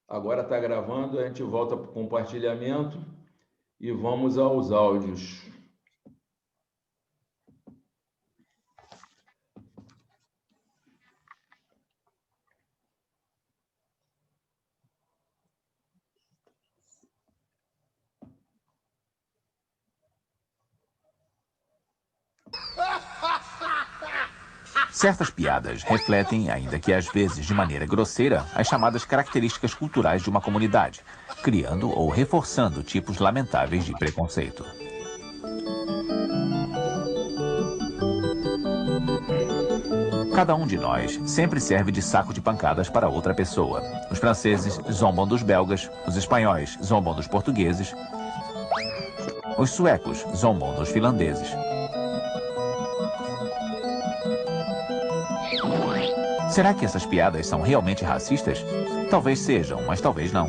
Agora está gravando, a gente volta para o compartilhamento e vamos aos áudios. Certas piadas refletem, ainda que às vezes de maneira grosseira, as chamadas características culturais de uma comunidade, criando ou reforçando tipos lamentáveis de preconceito. Cada um de nós sempre serve de saco de pancadas para outra pessoa. Os franceses zombam dos belgas, os espanhóis zombam dos portugueses, os suecos zombam dos finlandeses. Será que essas piadas são realmente racistas? Talvez sejam, mas talvez não.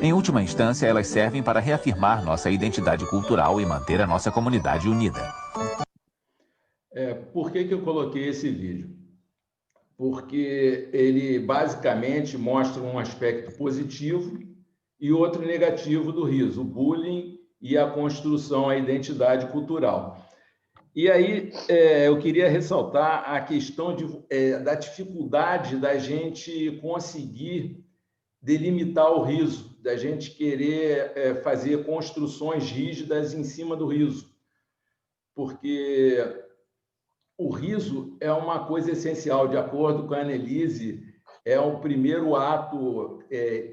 Em última instância, elas servem para reafirmar nossa identidade cultural e manter a nossa comunidade unida. Por que eu coloquei esse vídeo? Porque ele basicamente mostra um aspecto positivo e outro negativo do riso, o bullying e a construção, a identidade cultural. E aí eu queria ressaltar a questão da dificuldade da gente conseguir delimitar o riso, da gente querer fazer construções rígidas em cima do riso, porque o riso é uma coisa essencial, de acordo com a Annelise, é o primeiro ato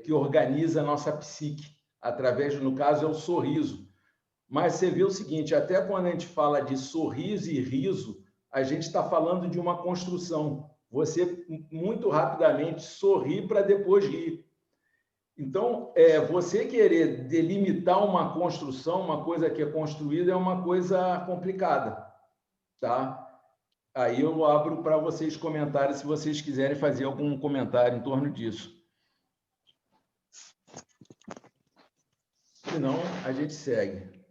que organiza a nossa psique, através, no caso, é o sorriso. Mas você vê o seguinte, até quando a gente fala de sorriso e riso, a gente está falando de uma construção. Você, muito rapidamente, sorri para depois rir. Então, você querer delimitar uma construção, uma coisa que é construída, é uma coisa complicada, tá? Aí eu abro para vocês comentarem, se vocês quiserem fazer algum comentário em torno disso. Se não, a gente segue.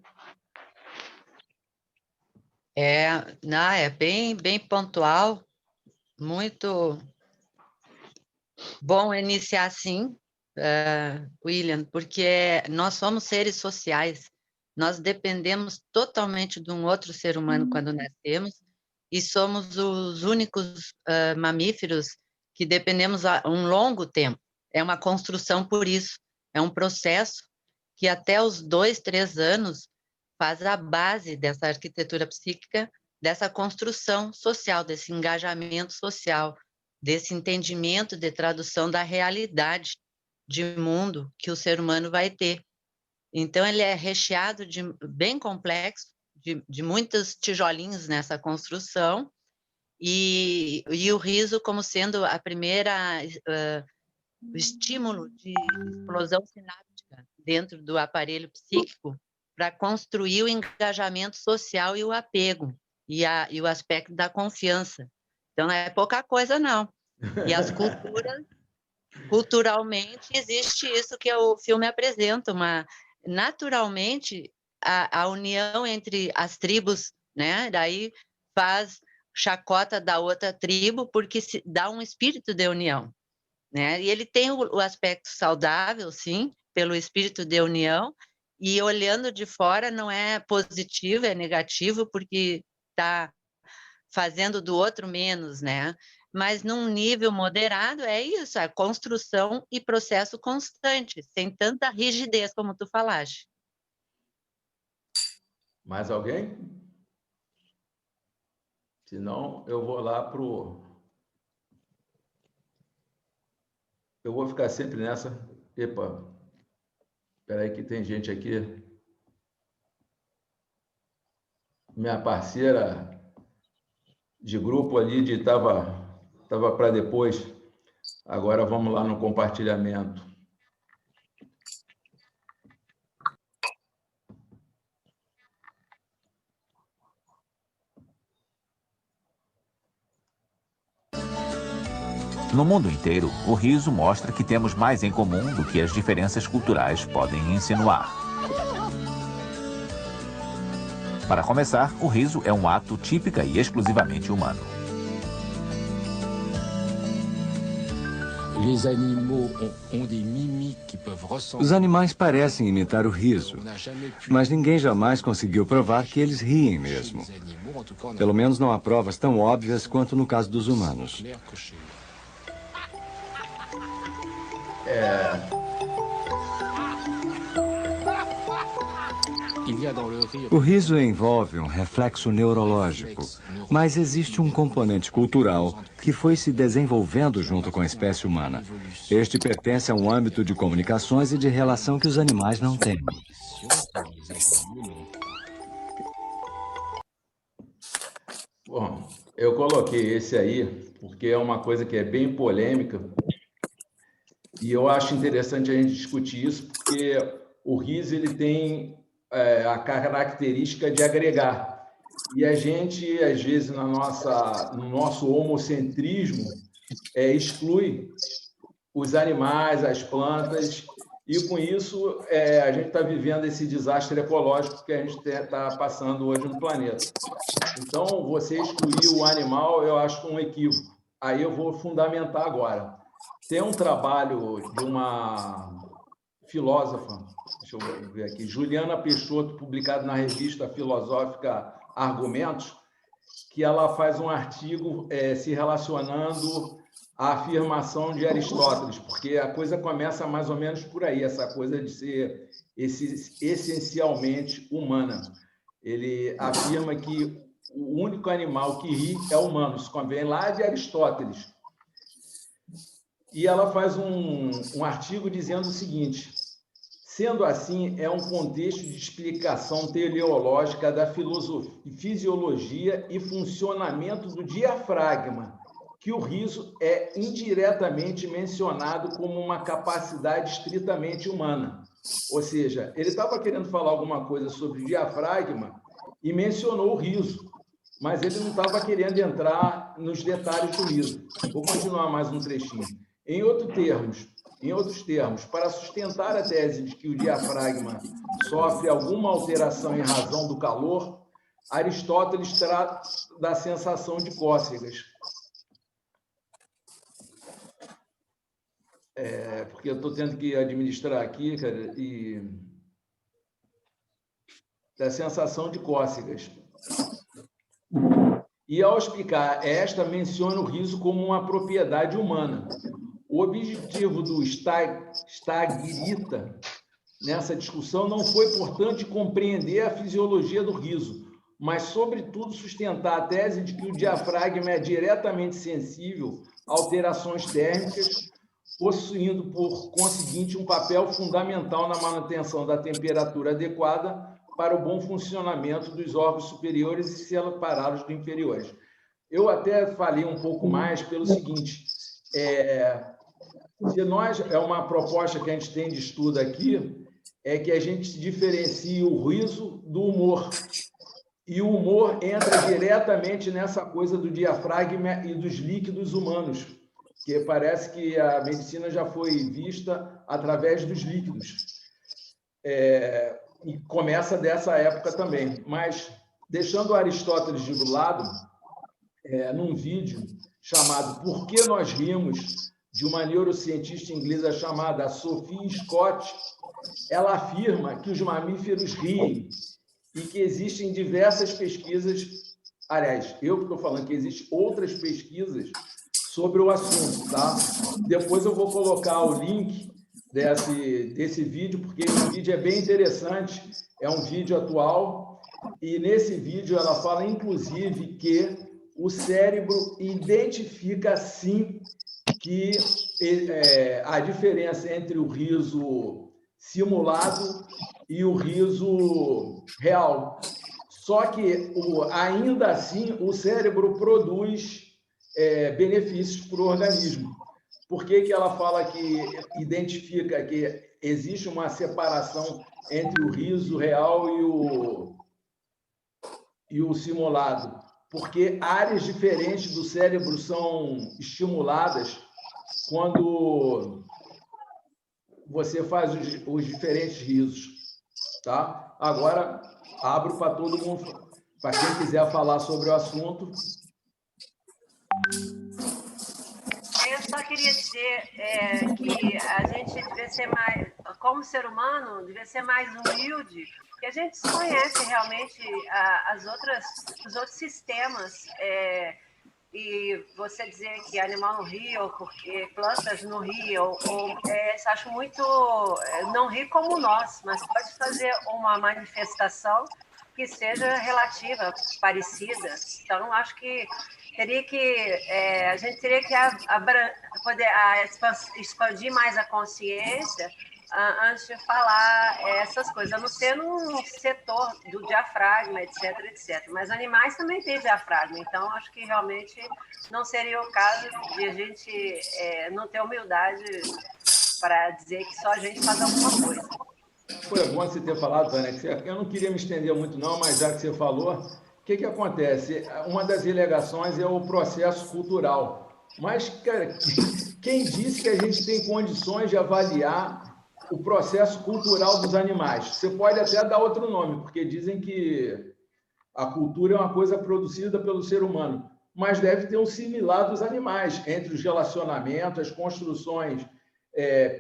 É bem pontual, muito bom iniciar assim, William, porque nós somos seres sociais, nós dependemos totalmente de um outro ser humano quando nascemos, e somos os únicos mamíferos que dependemos há um longo tempo. É uma construção por isso, é um processo que até os 2, 3 anos faz a base dessa arquitetura psíquica, dessa construção social, desse engajamento social, desse entendimento de tradução da realidade de mundo que o ser humano vai ter. Então, ele é recheado de bem complexo, de muitos tijolinhos nessa construção, e o riso como sendo a primeira o estímulo de explosão sináptica dentro do aparelho psíquico para construir o engajamento social e o apego, e o aspecto da confiança. Então, não é pouca coisa, não. E as culturas, culturalmente, existe isso que o filme apresenta, naturalmente, a união entre as tribos, né? Daí faz chacota da outra tribo, porque se dá um espírito de união, né? E ele tem o aspecto saudável, sim, pelo espírito de união, e olhando de fora não é positivo, é negativo, porque está fazendo do outro menos, né? Mas num nível moderado é isso, é construção e processo constante, sem tanta rigidez como tu falaste. Mais alguém? Se não, eu vou lá pro... Eu vou ficar sempre nessa. Epa, espera aí que tem gente aqui. Minha parceira de grupo ali tava para depois. Agora vamos lá no compartilhamento. No mundo inteiro, o riso mostra que temos mais em comum do que as diferenças culturais podem insinuar. Para começar, o riso é um ato típica e exclusivamente humano. Os animais parecem imitar o riso, mas ninguém jamais conseguiu provar que eles riem mesmo. Pelo menos não há provas tão óbvias quanto no caso dos humanos. O riso envolve um reflexo neurológico, mas existe um componente cultural que foi se desenvolvendo junto com a espécie humana. Este pertence a um âmbito de comunicações e de relação que os animais não têm. Bom, eu coloquei esse aí porque é uma coisa que é bem polêmica e eu acho interessante a gente discutir isso porque o riso ele tem a característica de agregar. E a gente, às vezes, no nosso homocentrismo, exclui os animais, as plantas, e com isso a gente está vivendo esse desastre ecológico que a gente está passando hoje no planeta. Então, você excluir o animal, eu acho um equívoco. Aí eu vou fundamentar agora. Tem um trabalho de uma filósofa, deixa eu ver aqui, Juliana Peixoto, publicado na revista filosófica Argumentos, que ela faz um artigo se relacionando à afirmação de Aristóteles, porque a coisa começa mais ou menos por aí, essa coisa de ser essencialmente humana. Ele afirma que o único animal que ri é o humano, isso convém lá de Aristóteles. E ela faz um artigo dizendo o seguinte: sendo assim, é um contexto de explicação teleológica da fisiologia e funcionamento do diafragma, que o riso é indiretamente mencionado como uma capacidade estritamente humana. Ou seja, ele estava querendo falar alguma coisa sobre o diafragma e mencionou o riso, mas ele não estava querendo entrar nos detalhes do riso. Vou continuar mais um trechinho. Em outros termos, para sustentar a tese de que o diafragma sofre alguma alteração em razão do calor, Aristóteles trata da sensação de cócegas. Porque eu estou tendo que administrar aqui, cara, e da sensação de cócegas. E ao explicar esta, menciona o riso como uma propriedade humana. O objetivo do Stagirita nessa discussão não foi, portanto, compreender a fisiologia do riso, mas, sobretudo, sustentar a tese de que o diafragma é diretamente sensível a alterações térmicas, possuindo, por conseguinte, um papel fundamental na manutenção da temperatura adequada para o bom funcionamento dos órgãos superiores e separados dos inferiores. Eu até falei um pouco mais pelo seguinte: se nós, uma proposta que a gente tem de estudo aqui, é que a gente diferencie o riso do humor. E o humor entra diretamente nessa coisa do diafragma e dos líquidos humanos, que parece que a medicina já foi vista através dos líquidos. E começa dessa época também. Mas, deixando Aristóteles de lado, num vídeo chamado Por que nós rimos?, de uma neurocientista inglesa chamada Sophie Scott, ela afirma que os mamíferos riem e que existem diversas pesquisas, aliás, eu que estou falando que existem outras pesquisas sobre o assunto, tá? Depois eu vou colocar o link desse vídeo, porque esse vídeo é bem interessante, é um vídeo atual, e nesse vídeo ela fala, inclusive, que o cérebro identifica, sim, que a diferença entre o riso simulado e o riso real. Só que, ainda assim, o cérebro produz benefícios para o organismo. Por que ela fala que identifica que existe uma separação entre o riso real e o simulado? Porque áreas diferentes do cérebro são estimuladas quando você faz os diferentes risos, tá? Agora, abro para todo mundo, para quem quiser falar sobre o assunto. Essa queria dizer que a gente devia ser mais, como ser humano, devia ser mais humilde, porque a gente desconhece realmente os outros sistemas. E você dizer que animal no rio, porque plantas no rio, acho muito. Não ri como nós, mas pode fazer uma manifestação que seja relativa, parecida. Então, acho que a gente teria que poder expandir mais a consciência antes de falar essas coisas, a não ser num setor do diafragma, etc, etc. Mas animais também têm diafragma, então acho que realmente não seria o caso de a gente não ter humildade para dizer que só a gente faz alguma coisa. Foi bom você ter falado, Tânia, que eu não queria me estender muito não, mas já que você falou, o que acontece? Uma das alegações é o processo cultural. Mas, cara, quem disse que a gente tem condições de avaliar o processo cultural dos animais? Você pode até dar outro nome, porque dizem que a cultura é uma coisa produzida pelo ser humano, mas deve ter um similar dos animais, entre os relacionamentos, as construções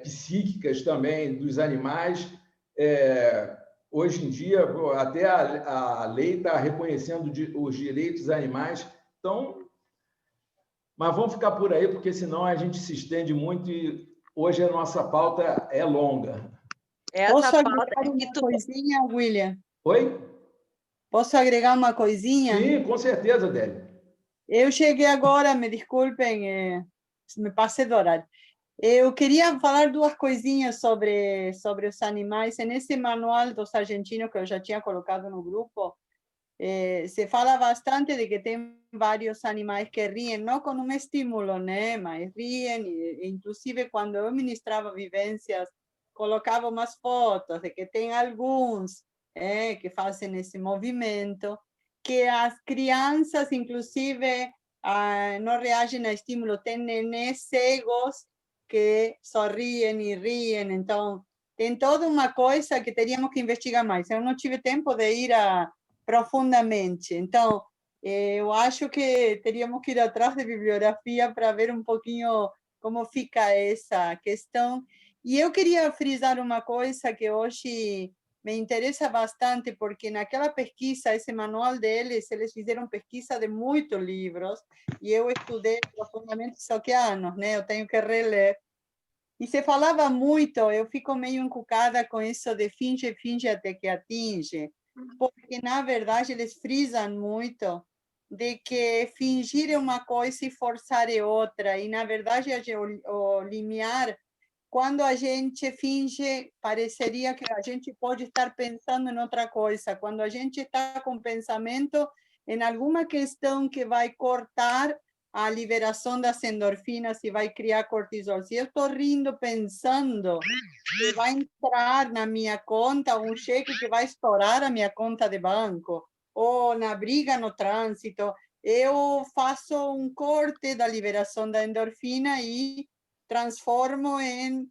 psíquicas também dos animais. Hoje em dia, até a lei está reconhecendo os direitos dos animais. Então, mas vamos ficar por aí, porque senão a gente se estende muito e hoje a nossa pauta é longa. Posso agregar uma coisinha, William? Oi? Posso agregar uma coisinha? Sim, com certeza, Adélia. Eu cheguei agora, me desculpem, me passei do horário. Eu queria falar duas coisinhas sobre os animais. Nesse manual dos argentinos que eu já tinha colocado no grupo, se fala bastante de que tem vários animais que riem, não com um estímulo, né? Mas riem, inclusive quando eu ministrava vivências, colocava umas fotos de que tem alguns que fazem esse movimento, que as crianças, inclusive, não reagem a estímulo. Tem nenés cegos que sorriem e riem, então tem toda uma coisa que teríamos que investigar mais. Eu não tive tempo de ir profundamente, então eu acho que teríamos que ir atrás de bibliografia para ver um pouquinho como fica essa questão. E eu queria frisar uma coisa que hoje me interessa bastante, porque naquela pesquisa, esse manual deles, eles fizeram pesquisa de muitos livros, e eu estudei profundamente só que há anos, né? Eu tenho que reler. E se falava muito, eu fico meio encucada com isso de finge, finge até que atinge, porque, na verdade, eles frisam muito de que fingir é uma coisa e forçar é outra, e, na verdade, o limiar, quando a gente finge, pareceria que a gente pode estar pensando em outra coisa. Quando a gente está com pensamento em alguma questão que vai cortar a liberação das endorfinas e vai criar cortisol. Se eu estou rindo pensando que vai entrar na minha conta um cheque que vai estourar a minha conta de banco, ou na briga no trânsito, eu faço um corte da liberação da endorfina e transformo em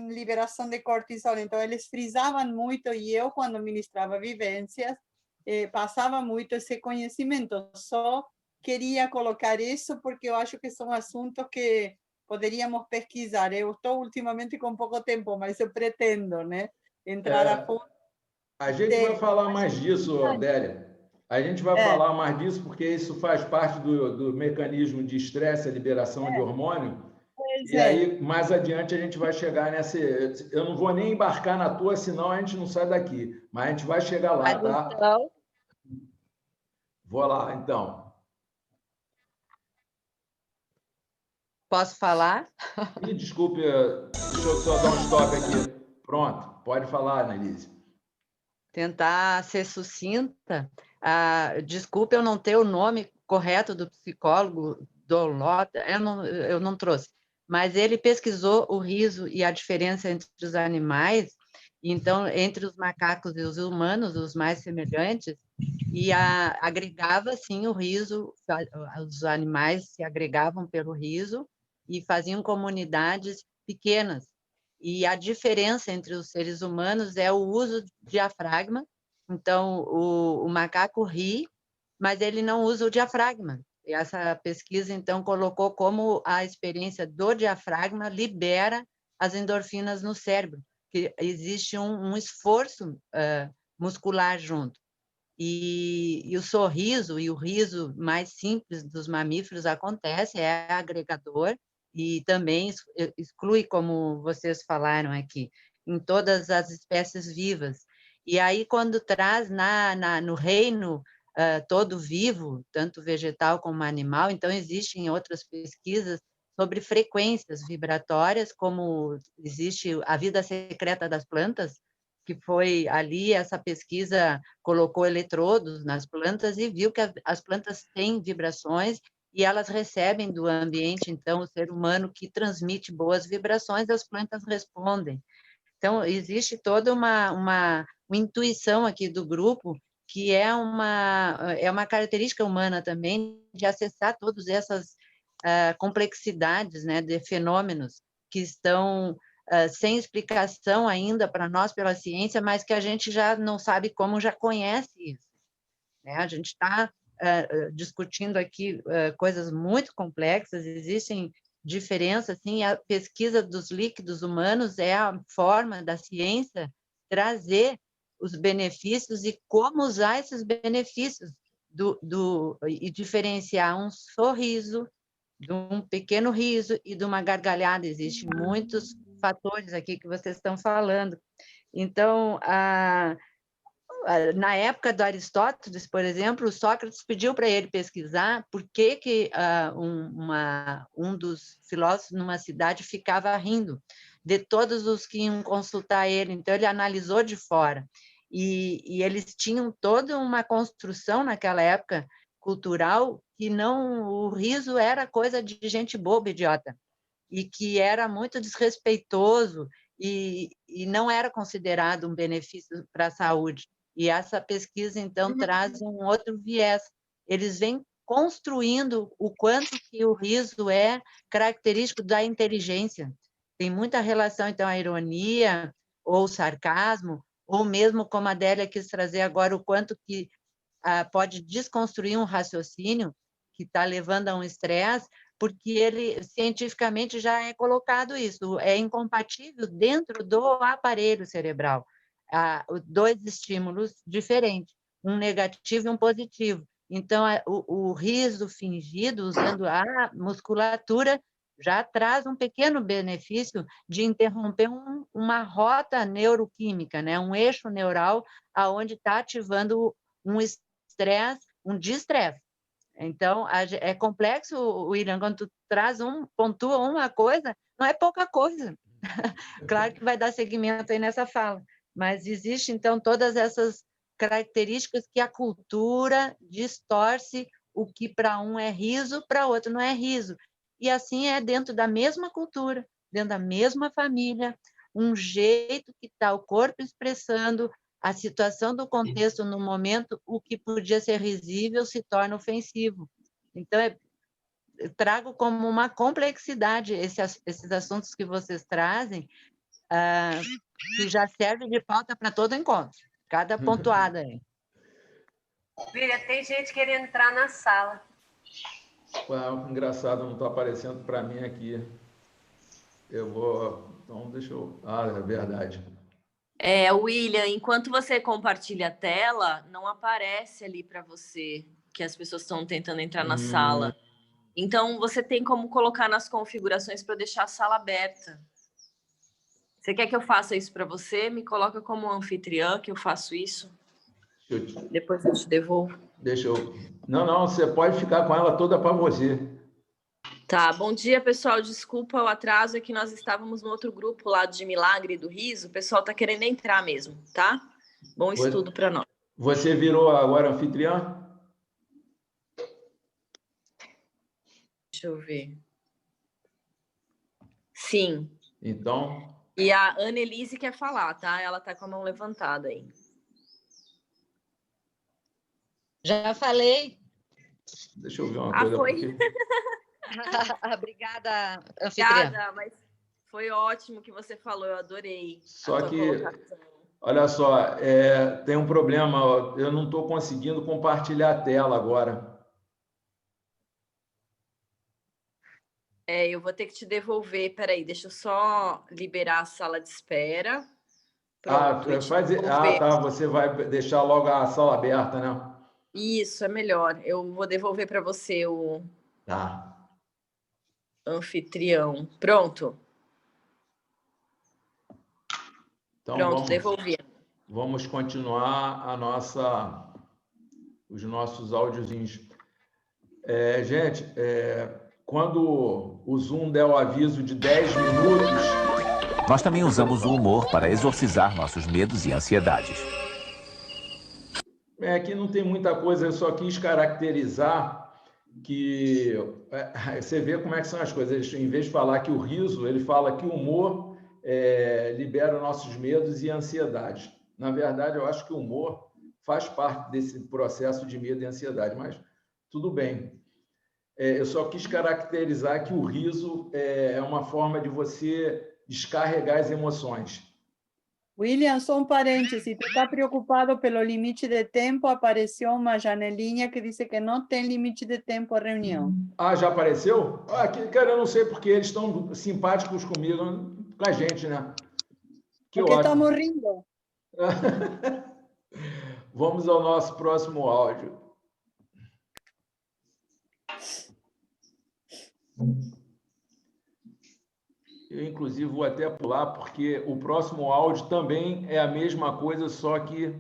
liberação de cortisol. Então, eles frisavam muito, e eu, quando ministrava vivências, passava muito esse conhecimento. Só queria colocar isso porque eu acho que são assuntos que poderíamos pesquisar. Eu estou ultimamente com pouco tempo, mas eu pretendo, né, entrar a fundo. A gente vai falar mais disso, Adélia. A gente vai falar mais disso porque isso faz parte do mecanismo de estresse, a liberação de hormônio. E aí, mais adiante, a gente vai chegar nessa... Eu não vou nem embarcar na tua, senão a gente não sai daqui. Mas a gente vai chegar lá, tá? Então... Vou lá, então. Posso falar? Ih, desculpe, deixa eu só dar um stop aqui. Pronto, pode falar, Annelise. Tentar ser sucinta. Desculpe eu não ter o nome correto do psicólogo Dolota, eu não trouxe, mas ele pesquisou o riso e a diferença entre os animais, então, entre os macacos e os humanos, os mais semelhantes, e agregava, sim, o riso, os animais se agregavam pelo riso e faziam comunidades pequenas. E a diferença entre os seres humanos é o uso do diafragma. Então, o macaco ri, mas ele não usa o diafragma. essa pesquisa, então, colocou como a experiência do diafragma libera as endorfinas no cérebro, que existe um esforço muscular junto. E o sorriso e o riso mais simples dos mamíferos acontece, é agregador, e também exclui, como vocês falaram aqui, em todas as espécies vivas. E aí, quando traz no reino todo vivo, tanto vegetal como animal, então existem outras pesquisas sobre frequências vibratórias, como existe a vida secreta das plantas, que foi ali, essa pesquisa colocou eletrodos nas plantas e viu que as plantas têm vibrações e elas recebem do ambiente, então, o ser humano que transmite boas vibrações, as plantas respondem. Então, existe toda uma intuição aqui do grupo, que é uma característica humana também, de acessar todas essas complexidades, né, de fenômenos que estão sem explicação ainda para nós pela ciência, mas que a gente já não sabe como, já conhece isso, né? A gente está discutindo aqui coisas muito complexas, existem diferenças, sim, a pesquisa dos líquidos humanos é a forma da ciência trazer os benefícios e como usar esses benefícios e diferenciar um sorriso de um pequeno riso e de uma gargalhada. Existem muitos fatores aqui que vocês estão falando. Então, na época do Aristóteles, por exemplo, Sócrates pediu para ele pesquisar por que um dos filósofos numa cidade ficava rindo de todos os que iam consultar ele. Então, ele analisou de fora. E eles tinham toda uma construção naquela época cultural que o riso era coisa de gente boba, idiota, e que era muito desrespeitoso e não era considerado um benefício para a saúde. E essa pesquisa, então, traz um outro viés. Eles vêm construindo o quanto que o riso é característico da inteligência. Tem muita relação, então, a ironia ou o sarcasmo, ou mesmo, como a Adélia quis trazer agora, o quanto que pode desconstruir um raciocínio que está levando a um estresse, porque ele cientificamente já é colocado isso, é incompatível dentro do aparelho cerebral. Dois estímulos diferentes, um negativo e um positivo. Então, o riso fingido, usando a musculatura, já traz um pequeno benefício de interromper uma rota neuroquímica, né? Um eixo neural aonde está ativando um estresse, um desestresse. Então, é complexo, William, quando tu pontua uma coisa, não é pouca coisa. Claro que vai dar seguimento aí nessa fala, mas existe, então, todas essas características que a cultura distorce o que para um é riso, para outro não é riso. E assim é dentro da mesma cultura, dentro da mesma família, um jeito que está o corpo expressando a situação do contexto no momento, o que podia ser risível se torna ofensivo. Então, trago como uma complexidade esses assuntos que vocês trazem, que já serve de pauta para todo encontro, cada pontuada aí. Filha, tem gente querendo entrar na sala. Uau, engraçado, não está aparecendo para mim aqui. Eu vou... Então, deixa eu... é verdade. William, enquanto você compartilha a tela, não aparece ali para você que as pessoas estão tentando entrar na sala. Então, você tem como colocar nas configurações para deixar a sala aberta. Você quer que eu faça isso para você? Me coloca como anfitriã, que eu faço isso. Depois eu te devolvo. Deixa eu... Não, você pode ficar com ela toda para você. Tá, bom dia, pessoal. Desculpa o atraso, é que nós estávamos no outro grupo lá de Milagre do Riso. O pessoal está querendo entrar mesmo, tá? Bom estudo para nós. Você virou agora anfitriã? Deixa eu ver. Sim. Então... E a Annelise quer falar, tá? Ela tá com a mão levantada aí. Já falei. Deixa eu ver uma coisa. Foi? Porque... Obrigada, anfitriã. Obrigada, mas foi ótimo que você falou, eu adorei. Só que, olha só, tem um problema, eu não estou conseguindo compartilhar a tela agora. Eu vou ter que te devolver. Peraí, deixa eu só liberar a sala de espera. Pronto. Tá. Você vai deixar logo a sala aberta, né? Isso, é melhor. Eu vou devolver para você o anfitrião. Pronto. Então, Pronto, devolvi. Vamos continuar os nossos áudiozinhos. Gente, quando o Zoom der o aviso de 10 minutos... Nós também usamos o humor para exorcizar nossos medos e ansiedades. Aqui não tem muita coisa, eu só quis caracterizar que... você vê como é que são as coisas. Em vez de falar que o riso, ele fala que o humor libera nossos medos e ansiedades. Na verdade, eu acho que o humor faz parte desse processo de medo e ansiedade, mas tudo bem. Eu só quis caracterizar que o riso é uma forma de você descarregar as emoções. William, só um parêntese, tu está preocupado pelo limite de tempo, apareceu uma janelinha que diz que não tem limite de tempo a reunião. Já apareceu? Cara, eu não sei porque eles estão simpáticos comigo, com a gente, né? Porque estamos rindo. Vamos ao nosso próximo áudio. Eu, inclusive, vou até pular, porque o próximo áudio também é a mesma coisa, só que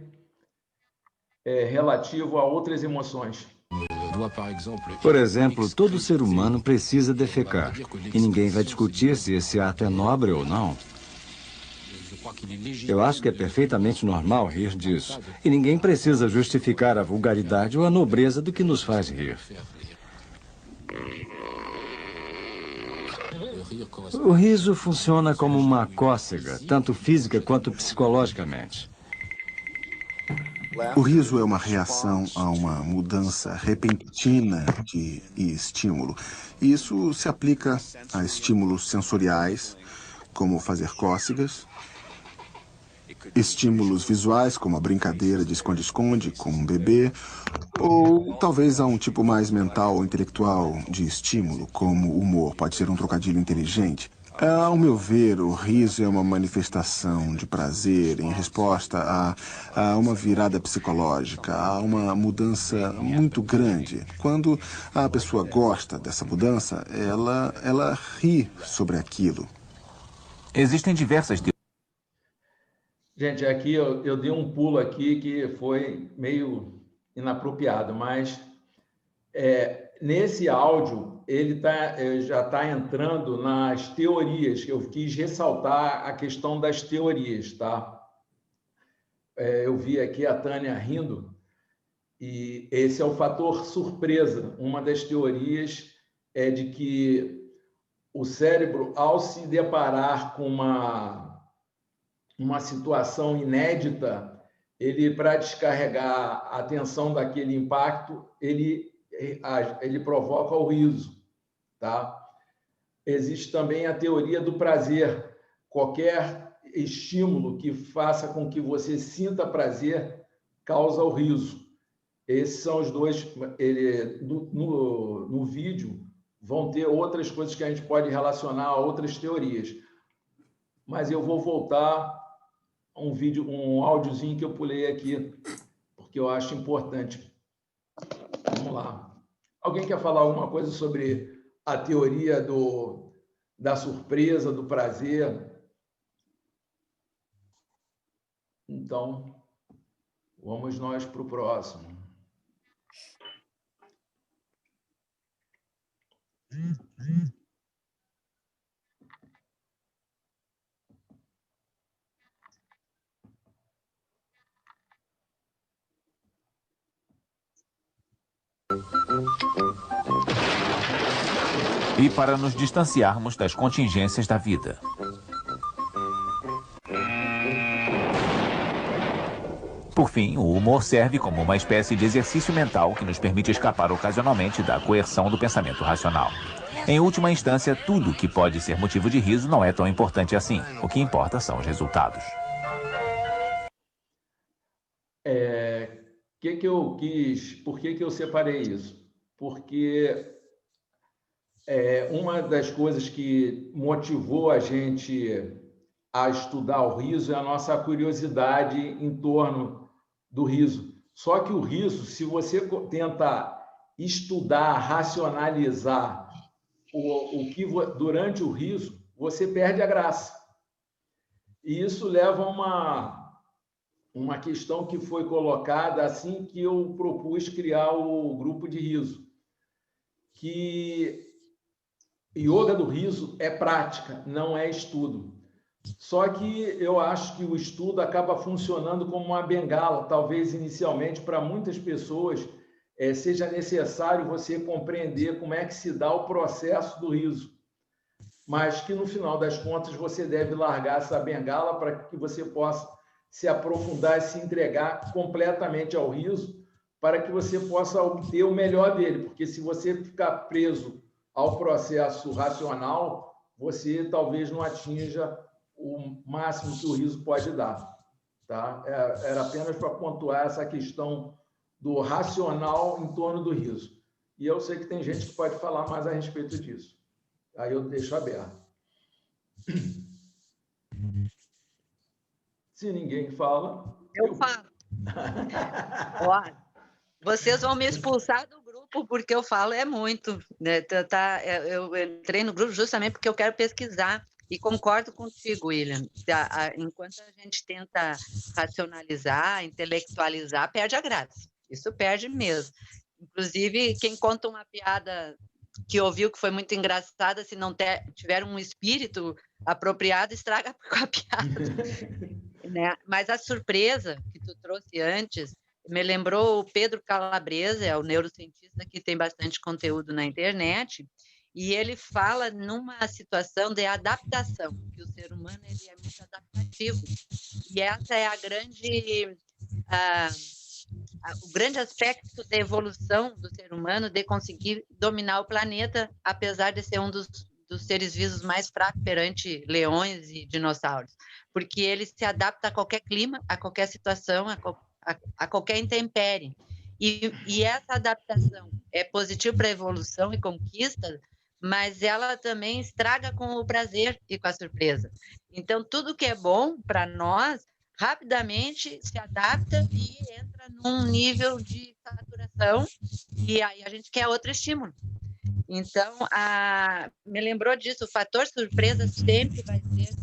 é relativo a outras emoções. Por exemplo, todo ser humano precisa defecar, e ninguém vai discutir se esse ato é nobre ou não. Eu acho que é perfeitamente normal rir disso, e ninguém precisa justificar a vulgaridade ou a nobreza do que nos faz rir. O riso funciona como uma cócega, tanto física quanto psicologicamente. O riso é uma reação a uma mudança repentina de estímulo. Isso se aplica a estímulos sensoriais, como fazer cócegas, estímulos visuais, como a brincadeira de esconde-esconde com um bebê, ou talvez a um tipo mais mental ou intelectual de estímulo, como o humor, pode ser um trocadilho inteligente. Ao meu ver, o riso é uma manifestação de prazer em resposta a uma virada psicológica, a uma mudança muito grande. Quando a pessoa gosta dessa mudança, ela ri sobre aquilo. Existem diversas teorias. Gente, aqui eu dei um pulo aqui que foi meio inapropriado, mas nesse áudio ele já está entrando nas teorias, que eu quis ressaltar a questão das teorias, tá? Eu vi aqui a Tânia rindo, e esse é o fator surpresa. Uma das teorias é de que o cérebro, ao se deparar com uma situação inédita, ele, para descarregar a tensão daquele impacto, ele provoca o riso, tá? Existe também a teoria do prazer. Qualquer estímulo que faça com que você sinta prazer causa o riso. Esses são os dois. No vídeo vão ter outras coisas que a gente pode relacionar a outras teorias. Mas eu vou voltar a um áudiozinho que eu pulei aqui, porque eu acho importante. Vamos lá. Alguém quer falar alguma coisa sobre a teoria da surpresa, do prazer? Então, vamos nós para o próximo. E para nos distanciarmos das contingências da vida. Por fim, o humor serve como uma espécie de exercício mental que nos permite escapar ocasionalmente da coerção do pensamento racional. Em última instância, tudo que pode ser motivo de riso não é tão importante assim. O que importa são os resultados. Por que eu separei isso? Porque Uma das coisas que motivou a gente a estudar o riso é a nossa curiosidade em torno do riso. Só que o riso, se você tenta estudar, racionalizar o que durante o riso, você perde a graça. E isso leva a uma questão que foi colocada assim que eu propus criar o grupo de riso, que yoga do riso é prática, não é estudo. Só que eu acho que o estudo acaba funcionando como uma bengala, talvez inicialmente para muitas pessoas seja necessário você compreender como é que se dá o processo do riso, mas que no final das contas você deve largar essa bengala para que você possa se aprofundar e se entregar completamente ao riso, para que você possa obter o melhor dele, porque se você ficar preso ao processo racional, você talvez não atinja o máximo que o riso pode dar. Tá? Era apenas para pontuar essa questão do racional em torno do riso. E eu sei que tem gente que pode falar mais a respeito disso. Aí eu deixo aberto. Se ninguém fala... Eu falo. Olha, vocês vão me expulsar do grupo porque eu falo muito. Né? Eu entrei no grupo justamente porque eu quero pesquisar. E concordo contigo, William. Enquanto a gente tenta racionalizar, intelectualizar, perde a graça. Isso perde mesmo. Inclusive, quem conta uma piada que ouviu que foi muito engraçada, se não tiver um espírito apropriado, estraga com a piada. Né? Mas a surpresa que tu trouxe antes me lembrou o Pedro Calabrese, é o neurocientista que tem bastante conteúdo na internet, e ele fala numa situação de adaptação, que o ser humano ele é muito adaptativo. E essa é o grande aspecto da evolução do ser humano, de conseguir dominar o planeta, apesar de ser um dos seres vivos mais fracos perante leões e dinossauros, porque ele se adapta a qualquer clima, a qualquer situação, a qualquer intempérie. E essa adaptação é positiva para a evolução e conquista, mas ela também estraga com o prazer e com a surpresa. Então, tudo que é bom para nós, rapidamente se adapta e entra num nível de saturação, e aí a gente quer outro estímulo. Então, me lembrou disso, o fator surpresa sempre vai ser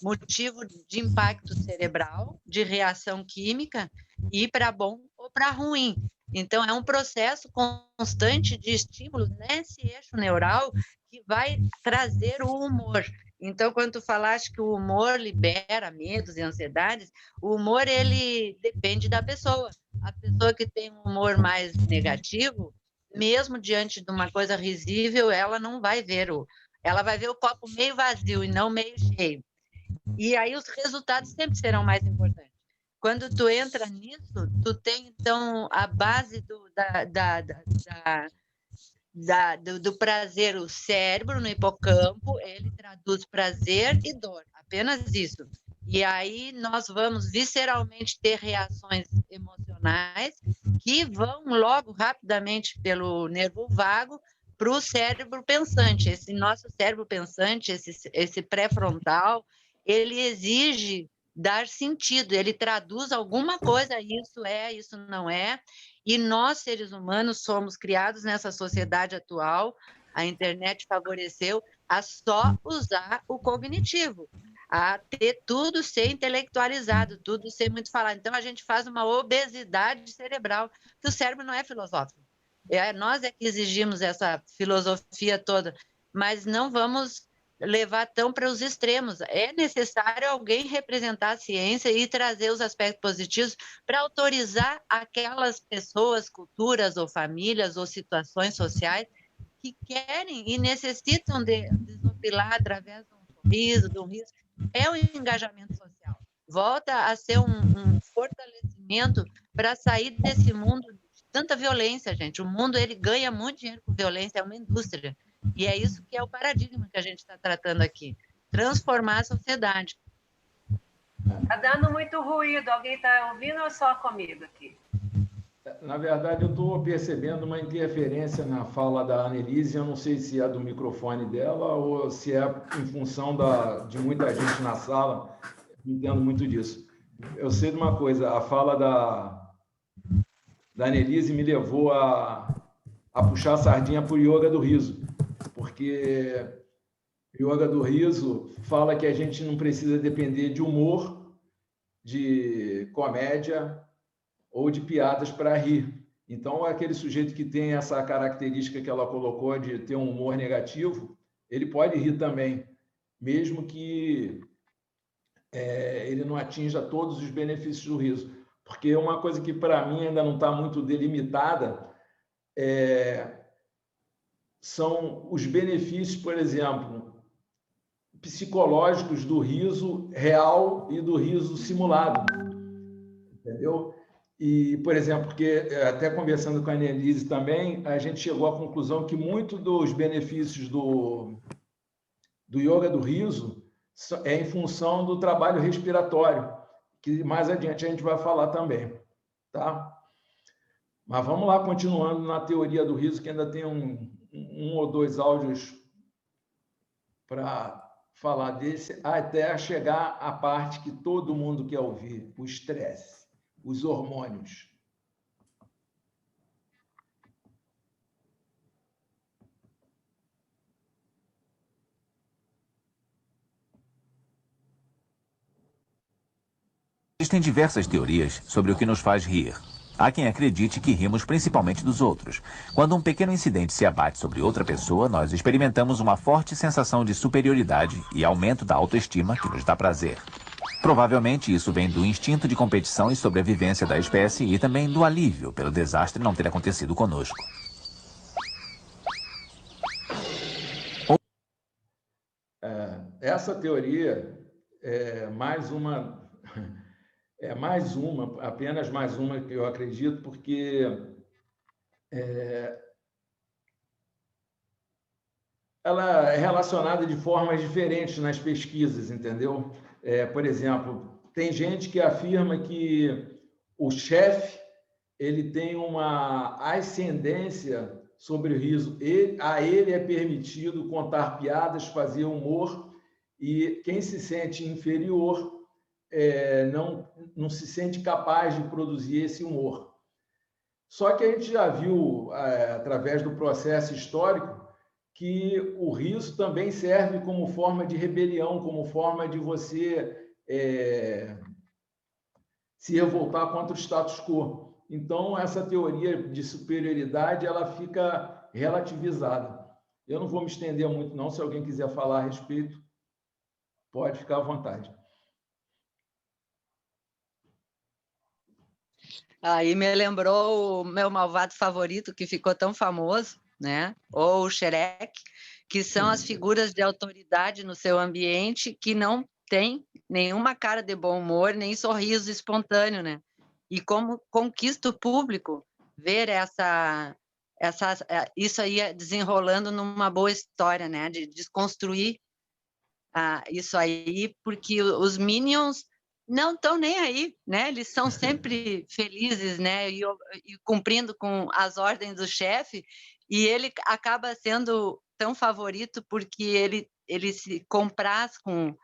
motivo de impacto cerebral, de reação química, e para bom ou para ruim. Então, é um processo constante de estímulos nesse eixo neural que vai trazer o humor. Então, quando tu falaste que o humor libera medos e ansiedades, o humor, ele depende da pessoa. A pessoa que tem um humor mais negativo, mesmo diante de uma coisa risível, ela não vai ver ela vai ver o copo meio vazio e não meio cheio. E aí os resultados sempre serão mais importantes. Quando tu entra nisso, tu tem, então, a base do prazer, o cérebro no hipocampo, ele traduz prazer e dor, apenas isso. E aí nós vamos visceralmente ter reações emocionais que vão logo, rapidamente, pelo nervo vago, para o cérebro pensante. Esse nosso cérebro pensante, esse pré-frontal, ele exige dar sentido, ele traduz alguma coisa, isso é, isso não é, e nós, seres humanos, somos criados nessa sociedade atual, a internet favoreceu a só usar o cognitivo, a ter tudo ser intelectualizado, tudo ser muito falado. Então, a gente faz uma obesidade cerebral, que o cérebro não é filosófico. Nós é que exigimos essa filosofia toda, mas não vamos levar tão para os extremos. É necessário alguém representar a ciência e trazer os aspectos positivos para autorizar aquelas pessoas, culturas ou famílias ou situações sociais que querem e necessitam de desopilar através de um sorriso, de um riso. É um engajamento social. Volta a ser um fortalecimento para sair desse mundo de tanta violência, gente. O mundo, ele ganha muito dinheiro com violência, é uma indústria. E é isso que é o paradigma que a gente está tratando aqui. Transformar a sociedade. Está dando muito ruído. Alguém está ouvindo ou só comigo aqui? Na verdade, eu estou percebendo uma interferência na fala da Annelise. Eu não sei se é do microfone dela ou se é em função de muita gente na sala. Não entendo muito disso. Eu sei de uma coisa, a fala da Annelise me levou a puxar a sardinha para o yoga do riso, porque o yoga do riso fala que a gente não precisa depender de humor, de comédia ou de piadas para rir. Então, aquele sujeito que tem essa característica que ela colocou de ter um humor negativo, ele pode rir também, mesmo que ele não atinja todos os benefícios do riso. Porque uma coisa que, para mim, ainda não está muito delimitada são os benefícios, por exemplo, psicológicos do riso real e do riso simulado. Entendeu? E, por exemplo, porque até conversando com a Annelise também, a gente chegou à conclusão que muito dos benefícios do yoga do riso é em função do trabalho respiratório, que mais adiante a gente vai falar também, tá? Mas vamos lá, continuando na teoria do riso, que ainda tem um ou dois áudios para falar desse, até chegar à parte que todo mundo quer ouvir, o estresse. Os hormônios. Existem diversas teorias sobre o que nos faz rir. Há quem acredite que rimos principalmente dos outros. Quando um pequeno incidente se abate sobre outra pessoa, nós experimentamos uma forte sensação de superioridade e aumento da autoestima que nos dá prazer. Provavelmente isso vem do instinto de competição e sobrevivência da espécie e também do alívio pelo desastre não ter acontecido conosco. Essa teoria apenas mais uma que eu acredito, porque ela é relacionada de formas diferentes nas pesquisas, entendeu? Por exemplo, tem gente que afirma que o chefe ele tem uma ascendência sobre o riso. A ele é permitido contar piadas, fazer humor, e quem se sente inferior não se sente capaz de produzir esse humor. Só que a gente já viu, através do processo histórico, que o riso também serve como forma de rebelião, como forma de você se revoltar contra o status quo. Então, essa teoria de superioridade ela fica relativizada. Eu não vou me estender muito, não. Se alguém quiser falar a respeito, pode ficar à vontade. Aí me lembrou o meu malvado favorito, que ficou tão famoso, né? Ou o Shrek, que são as figuras de autoridade no seu ambiente que não tem nenhuma cara de bom humor, nem sorriso espontâneo, né? E como conquista o público ver isso aí desenrolando numa boa história, né? De desconstruir isso aí, porque os Minions não estão nem aí, né? Eles são sempre felizes, né? E cumprindo com as ordens do chefe, e ele acaba sendo tão favorito porque ele se compraz com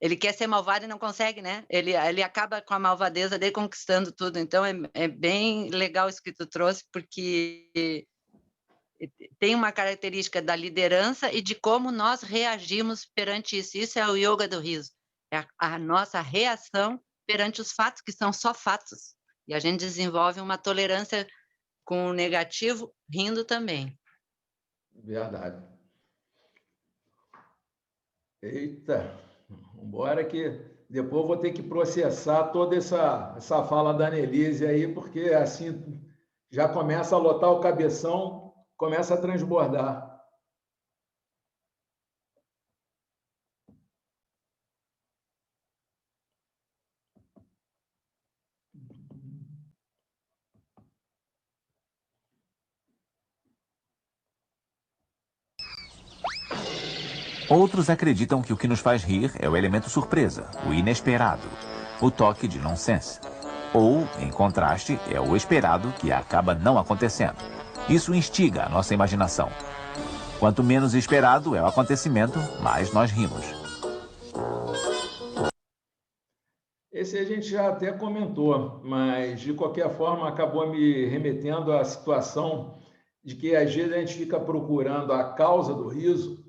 ele quer ser malvado e não consegue, né? Ele acaba com a malvadeza dele conquistando tudo. Então é bem legal isso que tu trouxe, porque tem uma característica da liderança e de como nós reagimos perante isso. Isso é o yoga do riso. É a nossa reação perante os fatos, que são só fatos. E a gente desenvolve uma tolerância com o negativo, rindo também. Verdade. Eita, vambora que depois eu vou ter que processar toda essa fala da Annelise aí, porque assim já começa a lotar o cabeção, começa a transbordar. Outros acreditam que o que nos faz rir é o elemento surpresa, o inesperado, o toque de nonsense. Ou, em contraste, é o esperado que acaba não acontecendo. Isso instiga a nossa imaginação. Quanto menos esperado é o acontecimento, mais nós rimos. Esse a gente já até comentou, mas de qualquer forma acabou me remetendo à situação de que às vezes a gente fica procurando a causa do riso,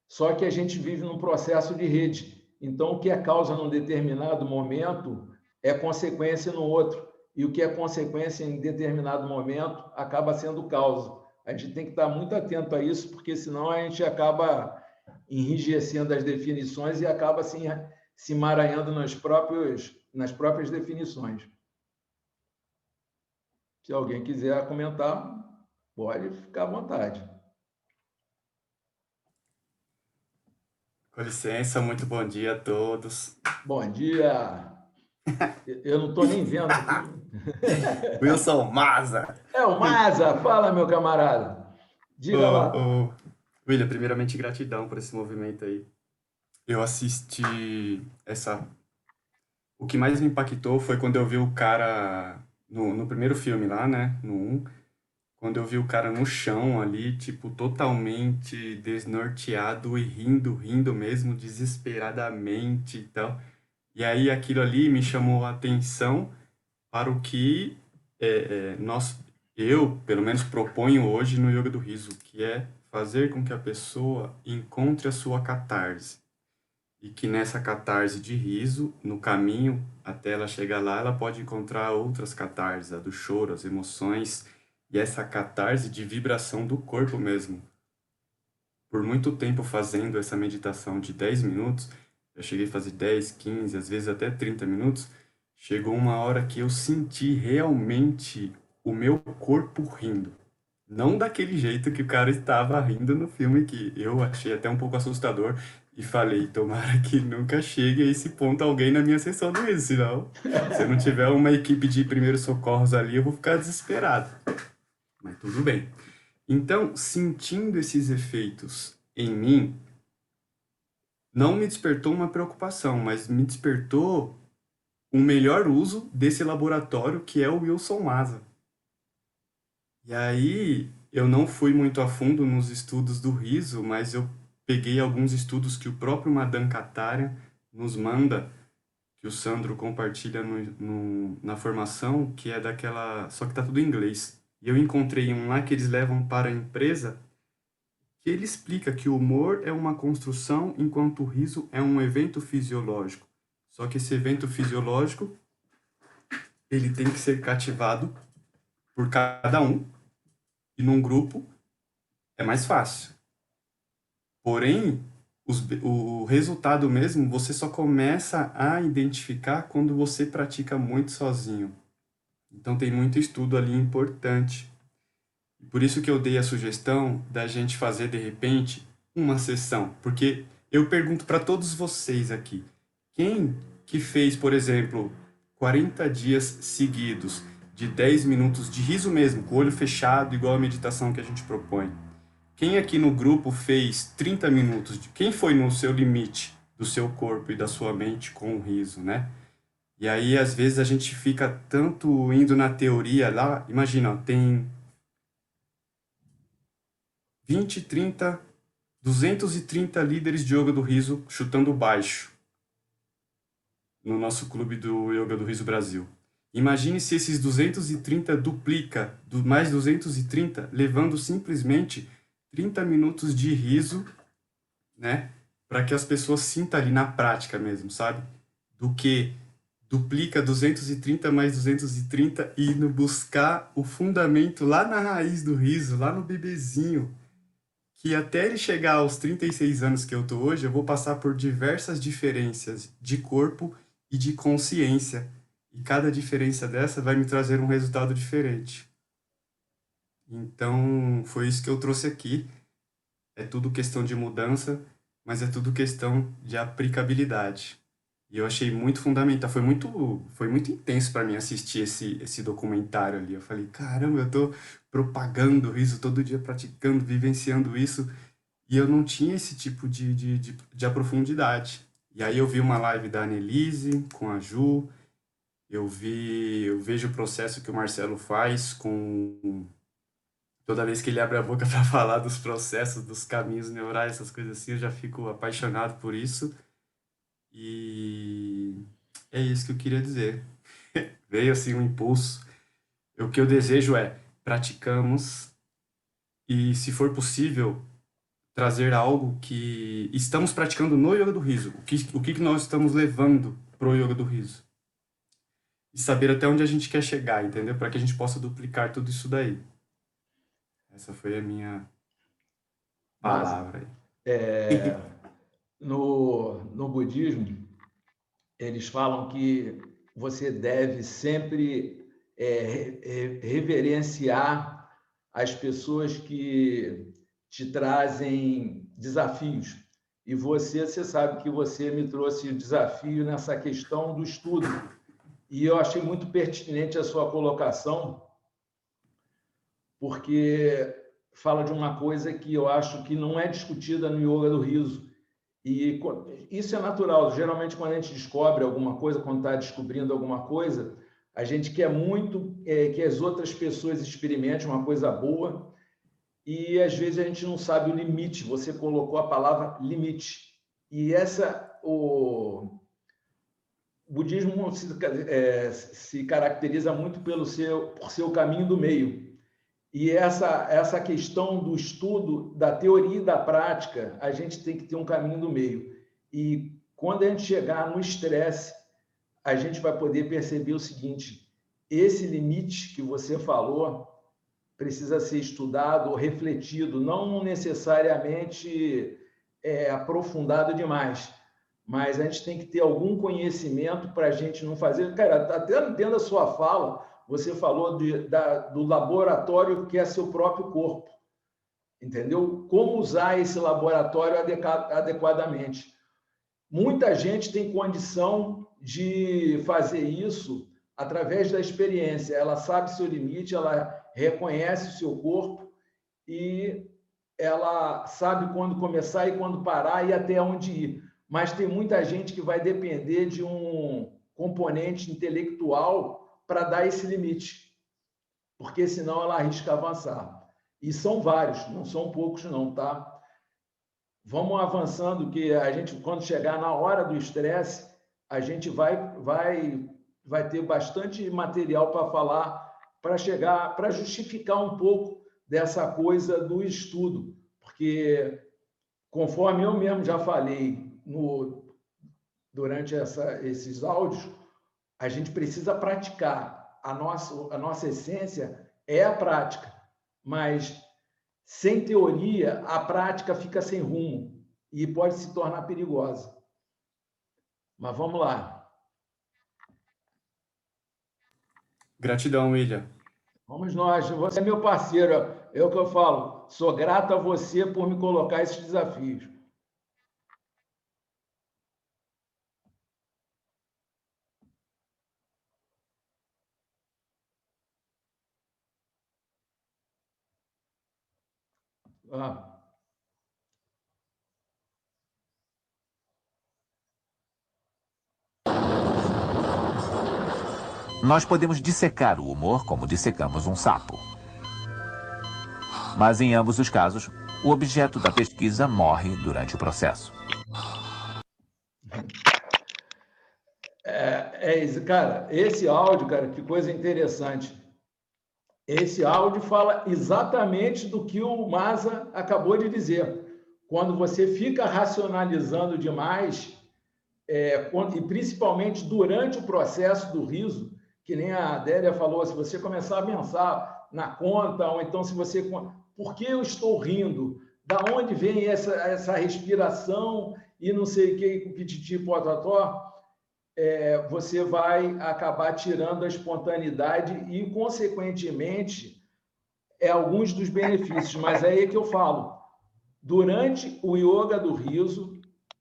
só que a gente vive num processo de rede. Então, o que é causa num determinado momento é consequência no outro. E o que é consequência em determinado momento acaba sendo causa. A gente tem que estar muito atento a isso, porque senão a gente acaba enrijecendo as definições e acaba assim, se emaranhando nas próprias definições. Se alguém quiser comentar, pode ficar à vontade. Com licença, muito bom dia a todos. Bom dia! Eu não estou nem vendo aqui. Wilson Maza. É o Maza, fala, meu camarada. Diga lá. William, primeiramente, gratidão por esse movimento aí. Eu assisti O que mais me impactou foi quando eu vi o cara no primeiro filme lá, né? No 1. Quando eu vi o cara no chão ali, tipo, totalmente desnorteado e rindo mesmo, desesperadamente e tal. E aí aquilo ali me chamou a atenção para o que eu, pelo menos, proponho hoje no Yoga do Riso, que é fazer com que a pessoa encontre a sua catarse. E que nessa catarse de riso, no caminho até ela chegar lá, ela pode encontrar outras catarses, a do choro, as emoções, e essa catarse de vibração do corpo mesmo. Por muito tempo fazendo essa meditação de 10 minutos, eu cheguei a fazer 10, 15, às vezes até 30 minutos, chegou uma hora que eu senti realmente o meu corpo rindo. Não daquele jeito que o cara estava rindo no filme, que eu achei até um pouco assustador, e falei, tomara que nunca chegue a esse ponto alguém na minha sessão do riso, senão, se eu não tiver uma equipe de primeiros socorros ali, eu vou ficar desesperado. Mas tudo bem. Então, sentindo esses efeitos em mim, não me despertou uma preocupação, mas me despertou um melhor uso desse laboratório que é o Wilson Maza. E aí, eu não fui muito a fundo nos estudos do riso, mas eu peguei alguns estudos que o próprio Madan Kataria nos manda, que o Sandro compartilha na formação, que é daquela... Só que tá tudo em inglês. E eu encontrei um lá que eles levam para a empresa, que ele explica que o humor é uma construção, enquanto o riso é um evento fisiológico. Só que esse evento fisiológico, ele tem que ser cativado por cada um, e num grupo é mais fácil. Porém, o resultado mesmo, você só começa a identificar quando você pratica muito sozinho. Então, tem muito estudo ali importante. Por isso que eu dei a sugestão da gente fazer, de repente, uma sessão. Porque eu pergunto para todos vocês aqui, quem que fez, por exemplo, 40 dias seguidos de 10 minutos de riso mesmo, com o olho fechado, igual a meditação que a gente propõe? Quem aqui no grupo fez 30 minutos? Quem foi no seu limite do seu corpo e da sua mente com o riso, né? E aí, às vezes, a gente fica tanto indo na teoria lá. Imagina, ó, tem 20, 30, 230 líderes de Yoga do Riso chutando baixo no nosso clube do Yoga do Riso Brasil. Imagine se esses 230 duplica mais 230, levando simplesmente 30 minutos de riso, né? Para que as pessoas sintam ali na prática mesmo, sabe? Do que duplica 230 mais 230 e indo buscar o fundamento lá na raiz do riso, lá no bebezinho. Que até ele chegar aos 36 anos que eu tô hoje, eu vou passar por diversas diferenças de corpo e de consciência. E cada diferença dessa vai me trazer um resultado diferente. Então, foi isso que eu trouxe aqui. É tudo questão de mudança, mas é tudo questão de aplicabilidade. E eu achei muito fundamental. Foi muito intenso para mim assistir esse documentário ali. Eu falei, caramba, eu tô propagando riso todo dia, praticando, vivenciando isso. E eu não tinha esse tipo de profundidade. E aí eu vi uma live da Annelise com a Ju, eu vejo o processo que o Marcelo faz toda vez que ele abre a boca para falar dos processos, dos caminhos neurais, essas coisas assim, eu já fico apaixonado por isso. E é isso que eu queria dizer. Veio assim um impulso. O que eu desejo é praticamos e, se for possível, trazer algo que estamos praticando no Yoga do Riso. O que nós estamos levando pro Yoga do Riso. E saber até onde a gente quer chegar, entendeu? Para que a gente possa duplicar tudo isso daí. Essa foi a minha palavra aí. No budismo, eles falam que você deve sempre reverenciar as pessoas que te trazem desafios. E você sabe que você me trouxe o desafio nessa questão do estudo. E eu achei muito pertinente a sua colocação, porque fala de uma coisa que eu acho que não é discutida no Yoga do Riso. E isso é natural. Geralmente, quando a gente descobre alguma coisa, quando está descobrindo alguma coisa, a gente quer muito que as outras pessoas experimentem uma coisa boa e, às vezes, a gente não sabe o limite. Você colocou a palavra limite. E o budismo se caracteriza muito por ser o caminho do meio. E essa questão do estudo, da teoria e da prática, a gente tem que ter um caminho do meio. E quando a gente chegar no estresse, a gente vai poder perceber o seguinte: esse limite que você falou precisa ser estudado, refletido, não necessariamente aprofundado demais, mas a gente tem que ter algum conhecimento para a gente não fazer... Cara, até dentro da sua fala, você falou do laboratório que é seu próprio corpo, entendeu? Como usar esse laboratório adequadamente. Muita gente tem condição de fazer isso através da experiência. Ela sabe seu limite, ela reconhece o seu corpo e ela sabe quando começar e quando parar e até onde ir. Mas tem muita gente que vai depender de um componente intelectual para dar esse limite, porque senão ela arrisca avançar. E são vários, não são poucos não, tá? Vamos avançando, que a gente, quando chegar na hora do estresse, a gente vai ter bastante material para falar, para justificar um pouco dessa coisa do estudo, porque, conforme eu mesmo já falei durante esses áudios, a gente precisa praticar. A nossa essência é a prática, mas sem teoria, a prática fica sem rumo e pode se tornar perigosa. Mas vamos lá. Gratidão, William. Vamos nós. Você é meu parceiro. É o que eu falo. Sou grato a você por me colocar esses desafios. Nós podemos dissecar o humor como dissecamos um sapo. Mas em ambos os casos, o objeto da pesquisa morre durante o processo. Cara, esse áudio, cara, que coisa interessante. Esse áudio fala exatamente do que o Masa acabou de dizer. Quando você fica racionalizando demais, e principalmente durante o processo do riso, que nem a Adélia falou, se você começar a pensar na conta, ou então se você... Por que eu estou rindo? Da onde vem essa respiração e não sei o que, pititi, pototó? Você vai acabar tirando a espontaneidade e, consequentemente, alguns dos benefícios. Mas é aí que eu falo. Durante o yoga do riso,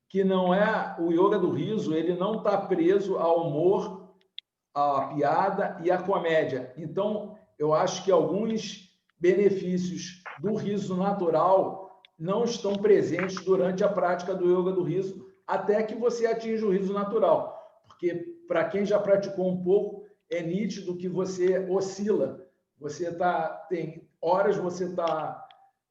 que não é... O yoga do riso, ele não está preso ao humor, à piada e à comédia. Então, eu acho que alguns benefícios do riso natural não estão presentes durante a prática do yoga do riso, até que você atinja o riso natural. Porque para quem já praticou um pouco, é nítido que você oscila. Tem horas você está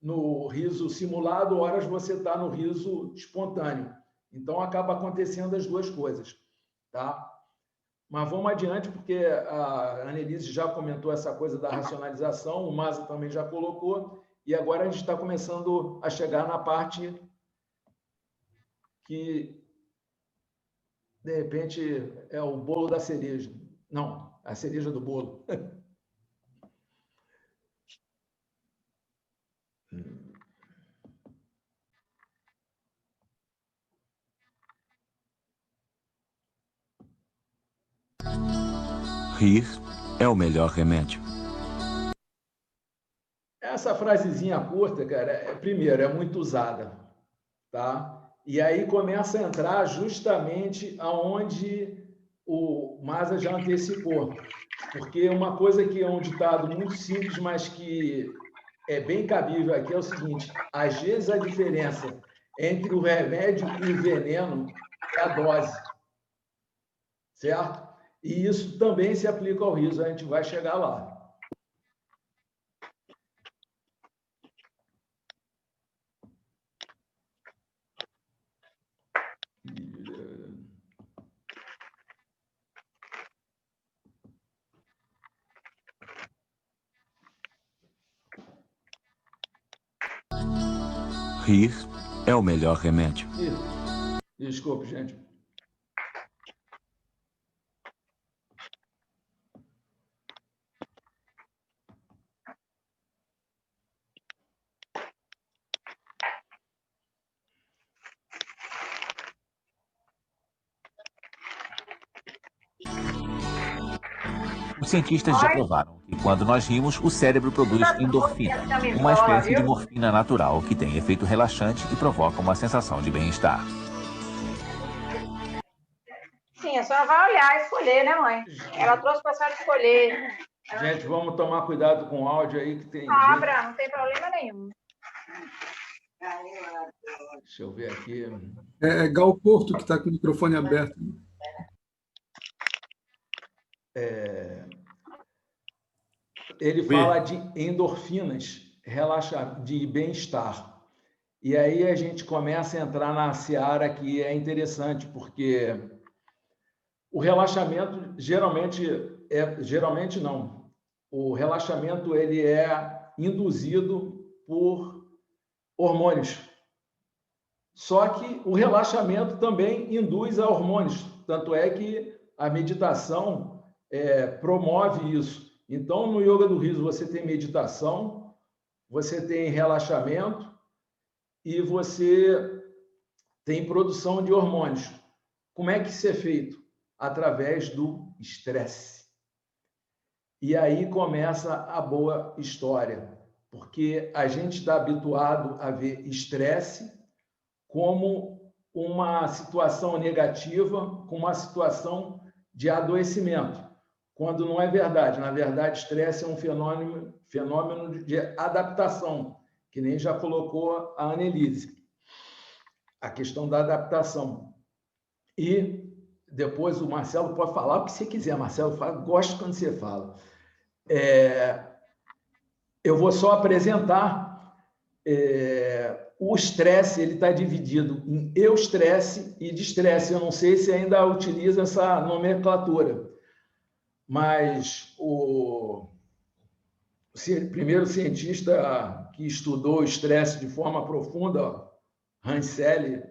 no riso simulado, horas você está no riso espontâneo. Então, acaba acontecendo as duas coisas, tá? Mas vamos adiante, porque a Annelise já comentou essa coisa da racionalização, o Masa também já colocou, e agora a gente está começando a chegar na parte que, de repente, é o bolo da cereja. Não, a cereja do bolo. Rir é o melhor remédio. Essa frasezinha curta, cara, primeiro, é muito usada, tá? E aí começa a entrar justamente aonde o Masa já antecipou. Porque uma coisa que é um ditado muito simples, mas que é bem cabível aqui, é o seguinte: às vezes a diferença entre o remédio e o veneno é a dose, certo? E isso também se aplica ao riso, a gente vai chegar lá. Rir é o melhor remédio. Desculpe, gente. Os cientistas já provaram que quando nós rimos, o cérebro produz endorfina, uma espécie de morfina natural que tem efeito relaxante e provoca uma sensação de bem-estar. Sim, a senhora vai olhar e escolher, né, mãe? Ela trouxe para a senhora escolher. Gente, vamos tomar cuidado com o áudio aí que tem. Abra, não tem problema nenhum. Deixa eu ver aqui. É Gal Porto que está com o microfone aberto. Ele fala de endorfinas, de bem-estar. E aí a gente começa a entrar na seara que é interessante, porque o relaxamento geralmente não. O relaxamento ele é induzido por hormônios. Só que o relaxamento também induz a hormônios, tanto é que a meditação promove isso. Então, no yoga do riso, você tem meditação, você tem relaxamento e você tem produção de hormônios. Como é que isso é feito? Através do estresse. E aí começa a boa história, porque a gente está habituado a ver estresse como uma situação negativa, como uma situação de adoecimento, quando não é verdade. Na verdade, estresse é um fenômeno de adaptação, que nem já colocou a Annelise, a questão da adaptação. E depois o Marcelo pode falar o que você quiser. Marcelo, gosto quando você fala. Eu vou só apresentar o estresse. Ele está dividido em eustresse e distresse. Eu não sei se ainda utiliza essa nomenclatura, mas o primeiro cientista que estudou o estresse de forma profunda, Hans Selye,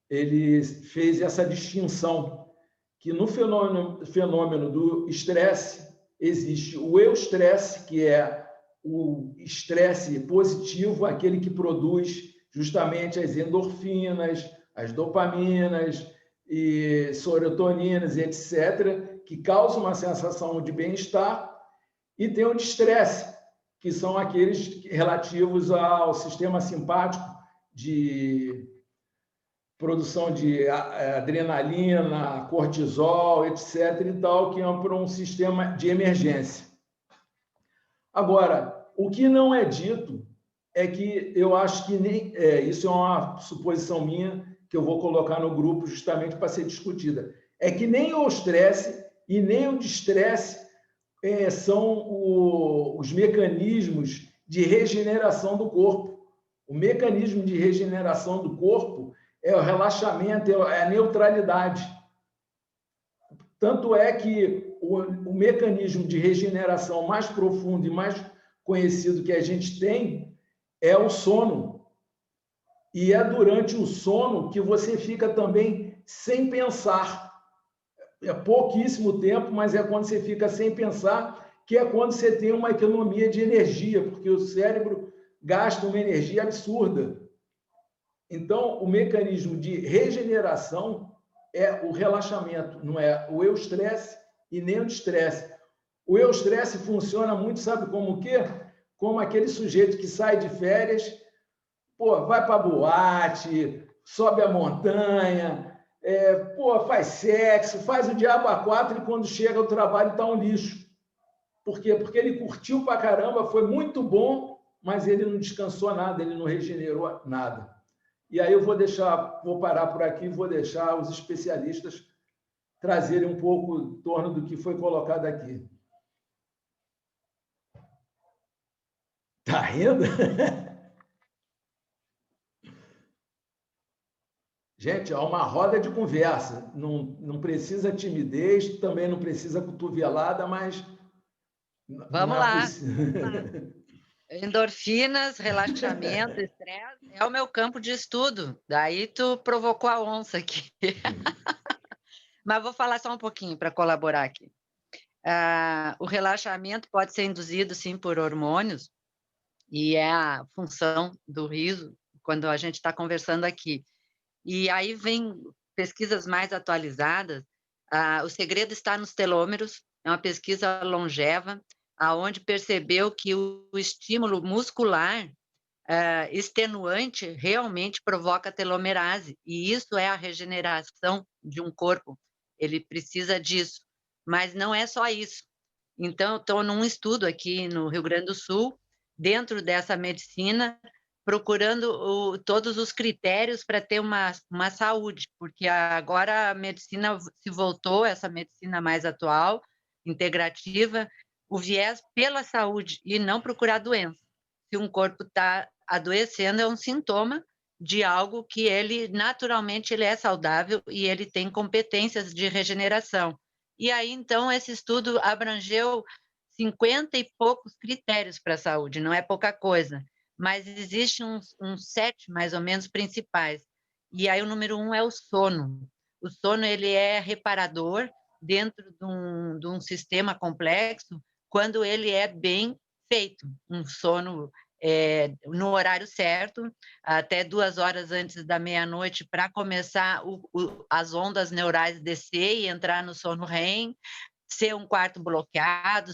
ele fez essa distinção, que no fenômeno do estresse existe o eustresse, que é o estresse positivo, aquele que produz justamente as endorfinas, as dopaminas e serotoninas, etc., que causam uma sensação de bem-estar. E tem o distresse, que são aqueles relativos ao sistema simpático, de produção de adrenalina, cortisol, etc., e tal, que é para um sistema de emergência. Agora, o que não é dito é que eu acho que isso é uma suposição minha que eu vou colocar no grupo justamente para ser discutida. é que nem o estresse e nem o destresse são os mecanismos de regeneração do corpo. O mecanismo de regeneração do corpo é o relaxamento, é a neutralidade. Tanto é que o mecanismo de regeneração mais profundo e mais conhecido que a gente tem é o sono. E é durante o sono que você fica também sem pensar. É pouquíssimo tempo, mas é quando você fica sem pensar, que é quando você tem uma economia de energia, porque o cérebro gasta uma energia absurda. Então, o mecanismo de regeneração é o relaxamento, não é o eustresse e nem o destresse. O eustresse funciona muito, sabe como o quê? Como aquele sujeito que sai de férias, vai para boate, sobe a montanha, faz sexo, faz o diabo a quatro e quando chega ao trabalho está um lixo. Por quê? Porque ele curtiu pra caramba, foi muito bom, mas ele não descansou nada, ele não regenerou nada. E aí eu vou parar por aqui e vou deixar os especialistas trazerem um pouco em torno do que foi colocado aqui. Tá rindo? Gente, é uma roda de conversa. Não precisa timidez, também não precisa cotovelada, mas... Vamos lá. Endorfinas, relaxamento, estresse, é o meu campo de estudo. Daí tu provocou a onça aqui. Mas vou falar só um pouquinho para colaborar aqui. O relaxamento pode ser induzido, sim, por hormônios, e é a função do riso quando a gente está conversando aqui. E aí vem pesquisas mais atualizadas. O segredo está nos telômeros, é uma pesquisa longeva, aonde percebeu que o estímulo muscular extenuante realmente provoca telomerase, e isso é a regeneração de um corpo, ele precisa disso, mas não é só isso. Então, eu estou num estudo aqui no Rio Grande do Sul, dentro dessa medicina, procurando todos os critérios para ter uma saúde, porque agora a medicina se voltou, essa medicina mais atual, integrativa, o viés pela saúde e não procurar doença. Se um corpo está adoecendo, é um sintoma de algo que ele, naturalmente, ele é saudável e ele tem competências de regeneração. E aí, então, esse estudo abrangeu 50 e poucos critérios para a saúde, não é pouca coisa, mas existem uns 7, mais ou menos, principais. E aí o número 1 é o sono. O sono, ele é reparador dentro de um sistema complexo, quando ele é bem feito, um sono no horário certo, até 2 horas antes da meia-noite, para começar as ondas neurais descer e entrar no sono REM, ser um quarto bloqueado,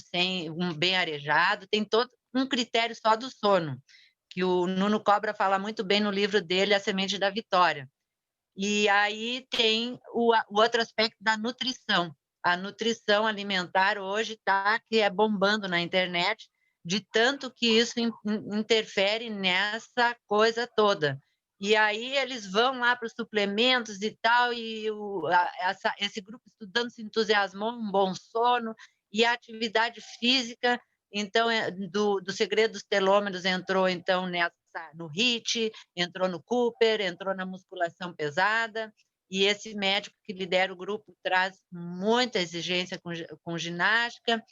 bem arejado, tem todo um critério só do sono, que o Nuno Cobra fala muito bem no livro dele, A Semente da Vitória. E aí tem o outro aspecto da nutrição. A nutrição alimentar hoje que é bombando na internet, de tanto que isso interfere nessa coisa toda. E aí eles vão lá para os suplementos e tal, e esse grupo estudando se entusiasmou, um bom sono, e a atividade física, então, do segredo dos telômeros entrou, então, no HIIT, entrou no Cooper, entrou na musculação pesada, e esse médico que lidera o grupo traz muita exigência com ginástica,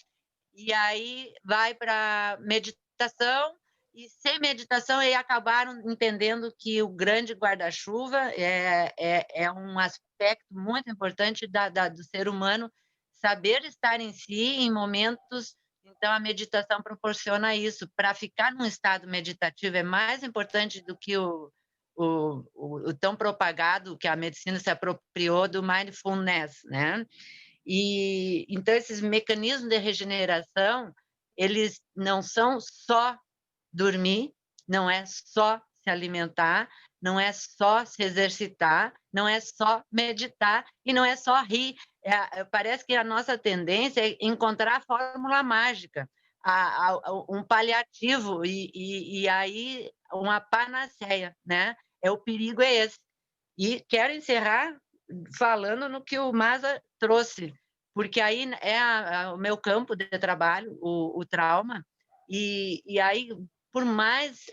e aí vai para meditação, e sem meditação eles acabaram entendendo que o grande guarda-chuva é um aspecto muito importante do ser humano, saber estar em si em momentos. Então, a meditação proporciona isso. Para ficar num estado meditativo é mais importante do que o tão propagado, que a medicina se apropriou do mindfulness, né? E então esses mecanismos de regeneração, eles não são só dormir, não é só se alimentar, não é só se exercitar, não é só meditar e não é só rir. Parece que a nossa tendência é encontrar a fórmula mágica, um paliativo e aí uma panaceia, né? O perigo é esse. E quero encerrar falando no que o Maza trouxe, porque aí é o meu campo de trabalho, o trauma, e aí, por mais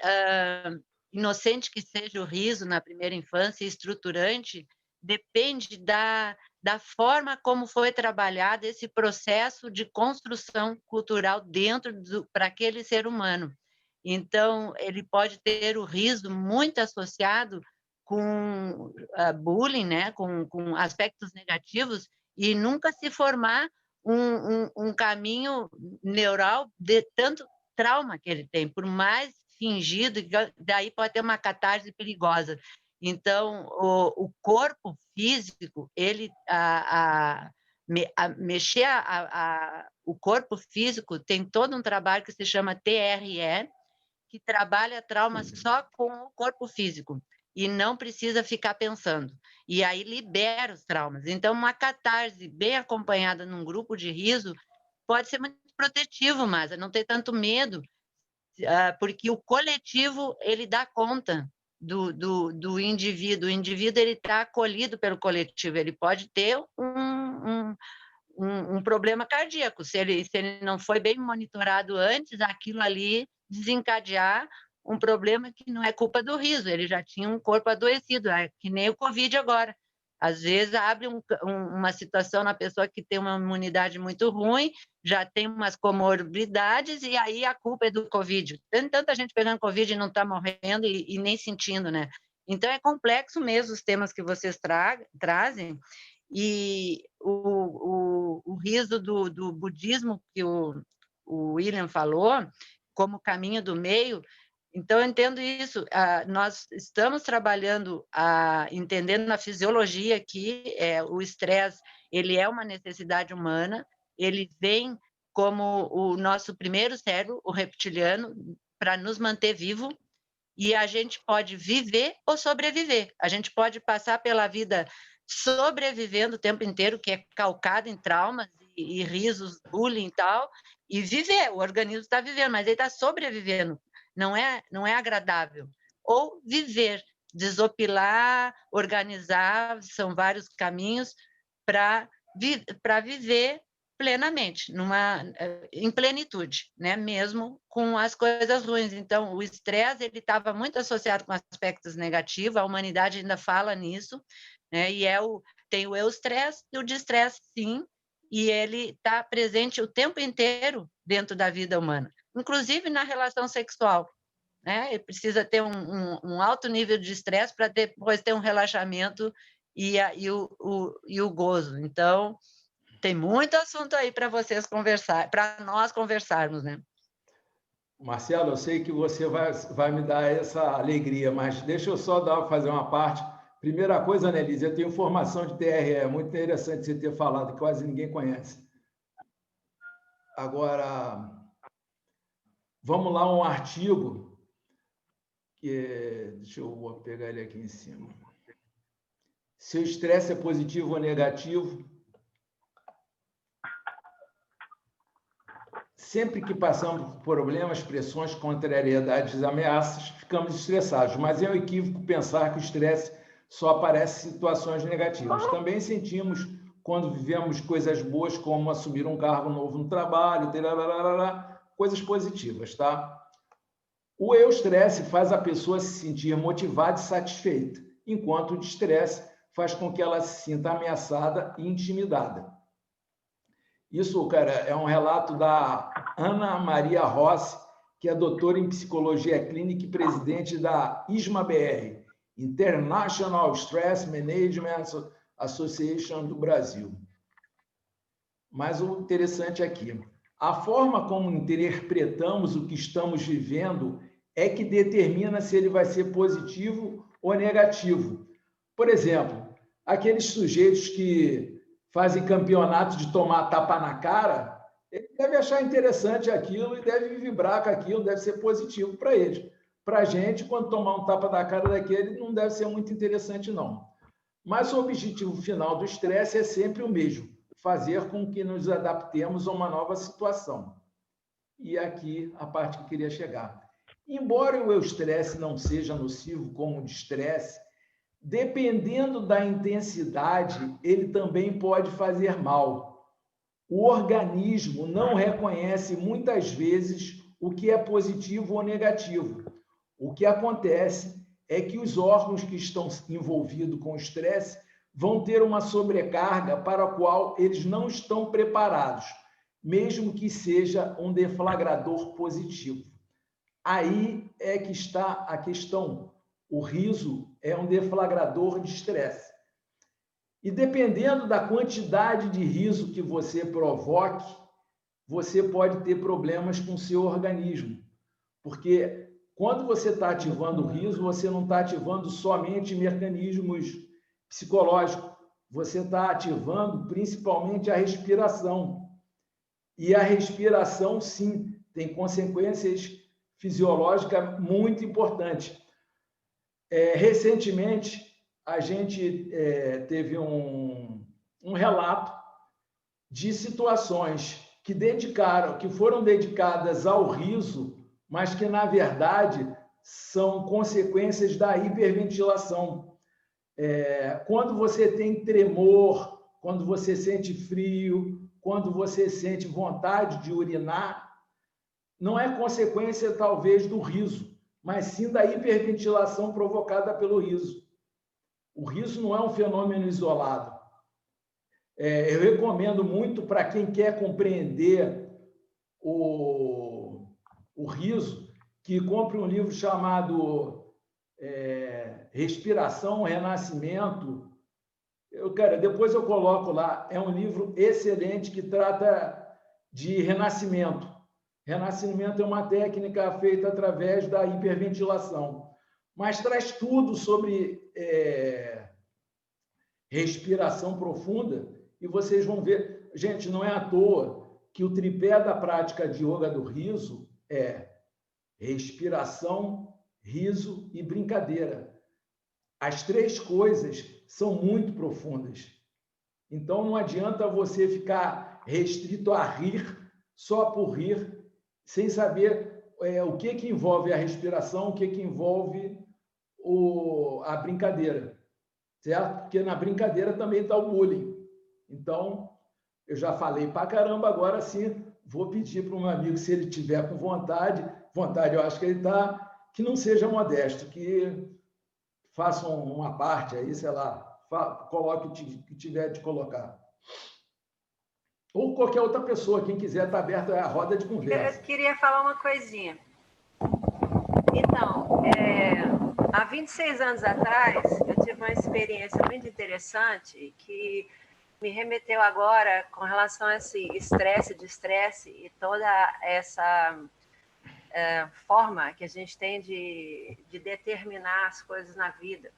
inocente que seja o riso na primeira infância, estruturante, depende da forma como foi trabalhado esse processo de construção cultural dentro para aquele ser humano. Então, ele pode ter o riso muito associado com bullying, né? com aspectos negativos, e nunca se formar um caminho neural de tanto trauma que ele tem, por mais fingido, daí pode ter uma catarse perigosa. Então, o corpo físico, ele mexer o corpo físico tem todo um trabalho que se chama TRE, que trabalha trauma só com o corpo físico e não precisa ficar pensando. E aí libera os traumas. Então, uma catarse bem acompanhada num grupo de riso pode ser muito protetivo, mas não ter tanto medo, porque o coletivo ele dá conta do indivíduo. O indivíduo ele está acolhido pelo coletivo. Ele pode ter um problema cardíaco. Se ele não foi bem monitorado antes, aquilo ali desencadear um problema que não é culpa do riso, ele já tinha um corpo adoecido, que nem o Covid agora. Às vezes abre uma situação na pessoa que tem uma imunidade muito ruim, já tem umas comorbidades, e aí a culpa é do Covid. Tem tanta gente pegando Covid e não está morrendo e nem sentindo, né? Então, é complexo mesmo os temas que vocês trazem, e o riso do budismo que o William falou, como caminho do meio. Então, eu entendo isso. Nós estamos trabalhando, entendendo na fisiologia que o estresse ele é uma necessidade humana, ele vem como o nosso primeiro cérebro, o reptiliano, para nos manter vivo, e a gente pode viver ou sobreviver. A gente pode passar pela vida sobrevivendo o tempo inteiro, que é calcado em traumas e risos, bullying e tal, e viver. O organismo está vivendo, mas ele está sobrevivendo. Não é agradável. Ou viver, desopilar, organizar, são vários caminhos para viver plenamente, em plenitude, né? Mesmo com as coisas ruins. Então, o estresse ele estava muito associado com aspectos negativos, a humanidade ainda fala nisso, né? E tem o eustresse e o distresse, sim, e ele está presente o tempo inteiro dentro da vida humana, inclusive na relação sexual, né? Ele precisa ter um alto nível de estresse para depois ter um relaxamento e o gozo. Então, tem muito assunto aí para vocês conversar, para nós conversarmos, né? Marcelo, eu sei que você vai me dar essa alegria, mas deixa eu só fazer uma parte. Primeira coisa, Annelise, eu tenho formação de TRE, é muito interessante você ter falado, que quase ninguém conhece. Agora, vamos lá, um artigo, deixa eu pegar ele aqui em cima. Se o estresse é positivo ou negativo, sempre que passamos por problemas, pressões, contrariedades, ameaças, ficamos estressados, mas é um equívoco pensar que o estresse só aparece em situações negativas. Também sentimos quando vivemos coisas boas, como assumir um cargo novo no trabalho, coisas positivas, tá? O eustresse faz a pessoa se sentir motivada e satisfeita, enquanto o distresse faz com que ela se sinta ameaçada e intimidada. Isso, cara, é um relato da Ana Maria Rossi, que é doutora em psicologia clínica e presidente da ISMA-BR, International Stress Management Association do Brasil. Mas o interessante aqui, a forma como interpretamos o que estamos vivendo é que determina se ele vai ser positivo ou negativo. Por exemplo, aqueles sujeitos que fazem campeonato de tomar tapa na cara, ele deve achar interessante aquilo e deve vibrar com aquilo, deve ser positivo para eles. Para a gente, quando tomar um tapa na cara daquele, não deve ser muito interessante, não. Mas o objetivo final do estresse é sempre o mesmo, fazer com que nos adaptemos a uma nova situação. E aqui a parte que eu queria chegar. Embora o eustresse não seja nocivo como o distresse, Dependendo da intensidade, ele também pode fazer mal. O organismo não reconhece muitas vezes o que é positivo ou negativo. O que acontece é que os órgãos que estão envolvidos com o estresse vão ter uma sobrecarga para a qual eles não estão preparados, mesmo que seja um deflagrador positivo. Aí é que está a questão. O riso é um deflagrador de estresse. E dependendo da quantidade de riso que você provoque, você pode ter problemas com o seu organismo. Porque quando você está ativando o riso, você não está ativando somente mecanismos psicológicos, você está ativando principalmente a respiração. E a respiração, sim, tem consequências fisiológicas muito importantes. Recentemente, a gente teve um relato de situações que foram dedicadas ao riso, mas que, na verdade, são consequências da hiperventilação. Quando você tem tremor, quando você sente frio, quando você sente vontade de urinar, não é consequência, talvez, do riso, mas sim da hiperventilação provocada pelo riso. O riso não é um fenômeno isolado. Eu recomendo muito para quem quer compreender o riso, que compre um livro chamado Respiração, Renascimento. Depois eu coloco lá. É um livro excelente que trata de renascimento. Renascimento é uma técnica feita através da hiperventilação, mas traz tudo sobre respiração profunda, e vocês vão ver. Gente, não é à toa que o tripé da prática de yoga do riso é respiração, riso e brincadeira. As três coisas são muito profundas. Então, não adianta você ficar restrito a rir só por rir, sem saber o que envolve a respiração, o que envolve a brincadeira, certo? Porque na brincadeira também está o bullying. Então, eu já falei pra caramba, agora sim, vou pedir para o meu amigo, se ele tiver com vontade, eu acho que ele está, que não seja modesto, que faça uma parte aí, sei lá, coloque o que tiver de colocar. Ou qualquer outra pessoa, quem quiser, está aberto à roda de conversa. Eu queria falar uma coisinha. Então, há 26 anos atrás, eu tive uma experiência muito interessante que me remeteu agora com relação a esse estresse e toda essa forma que a gente tem de determinar as coisas na vida.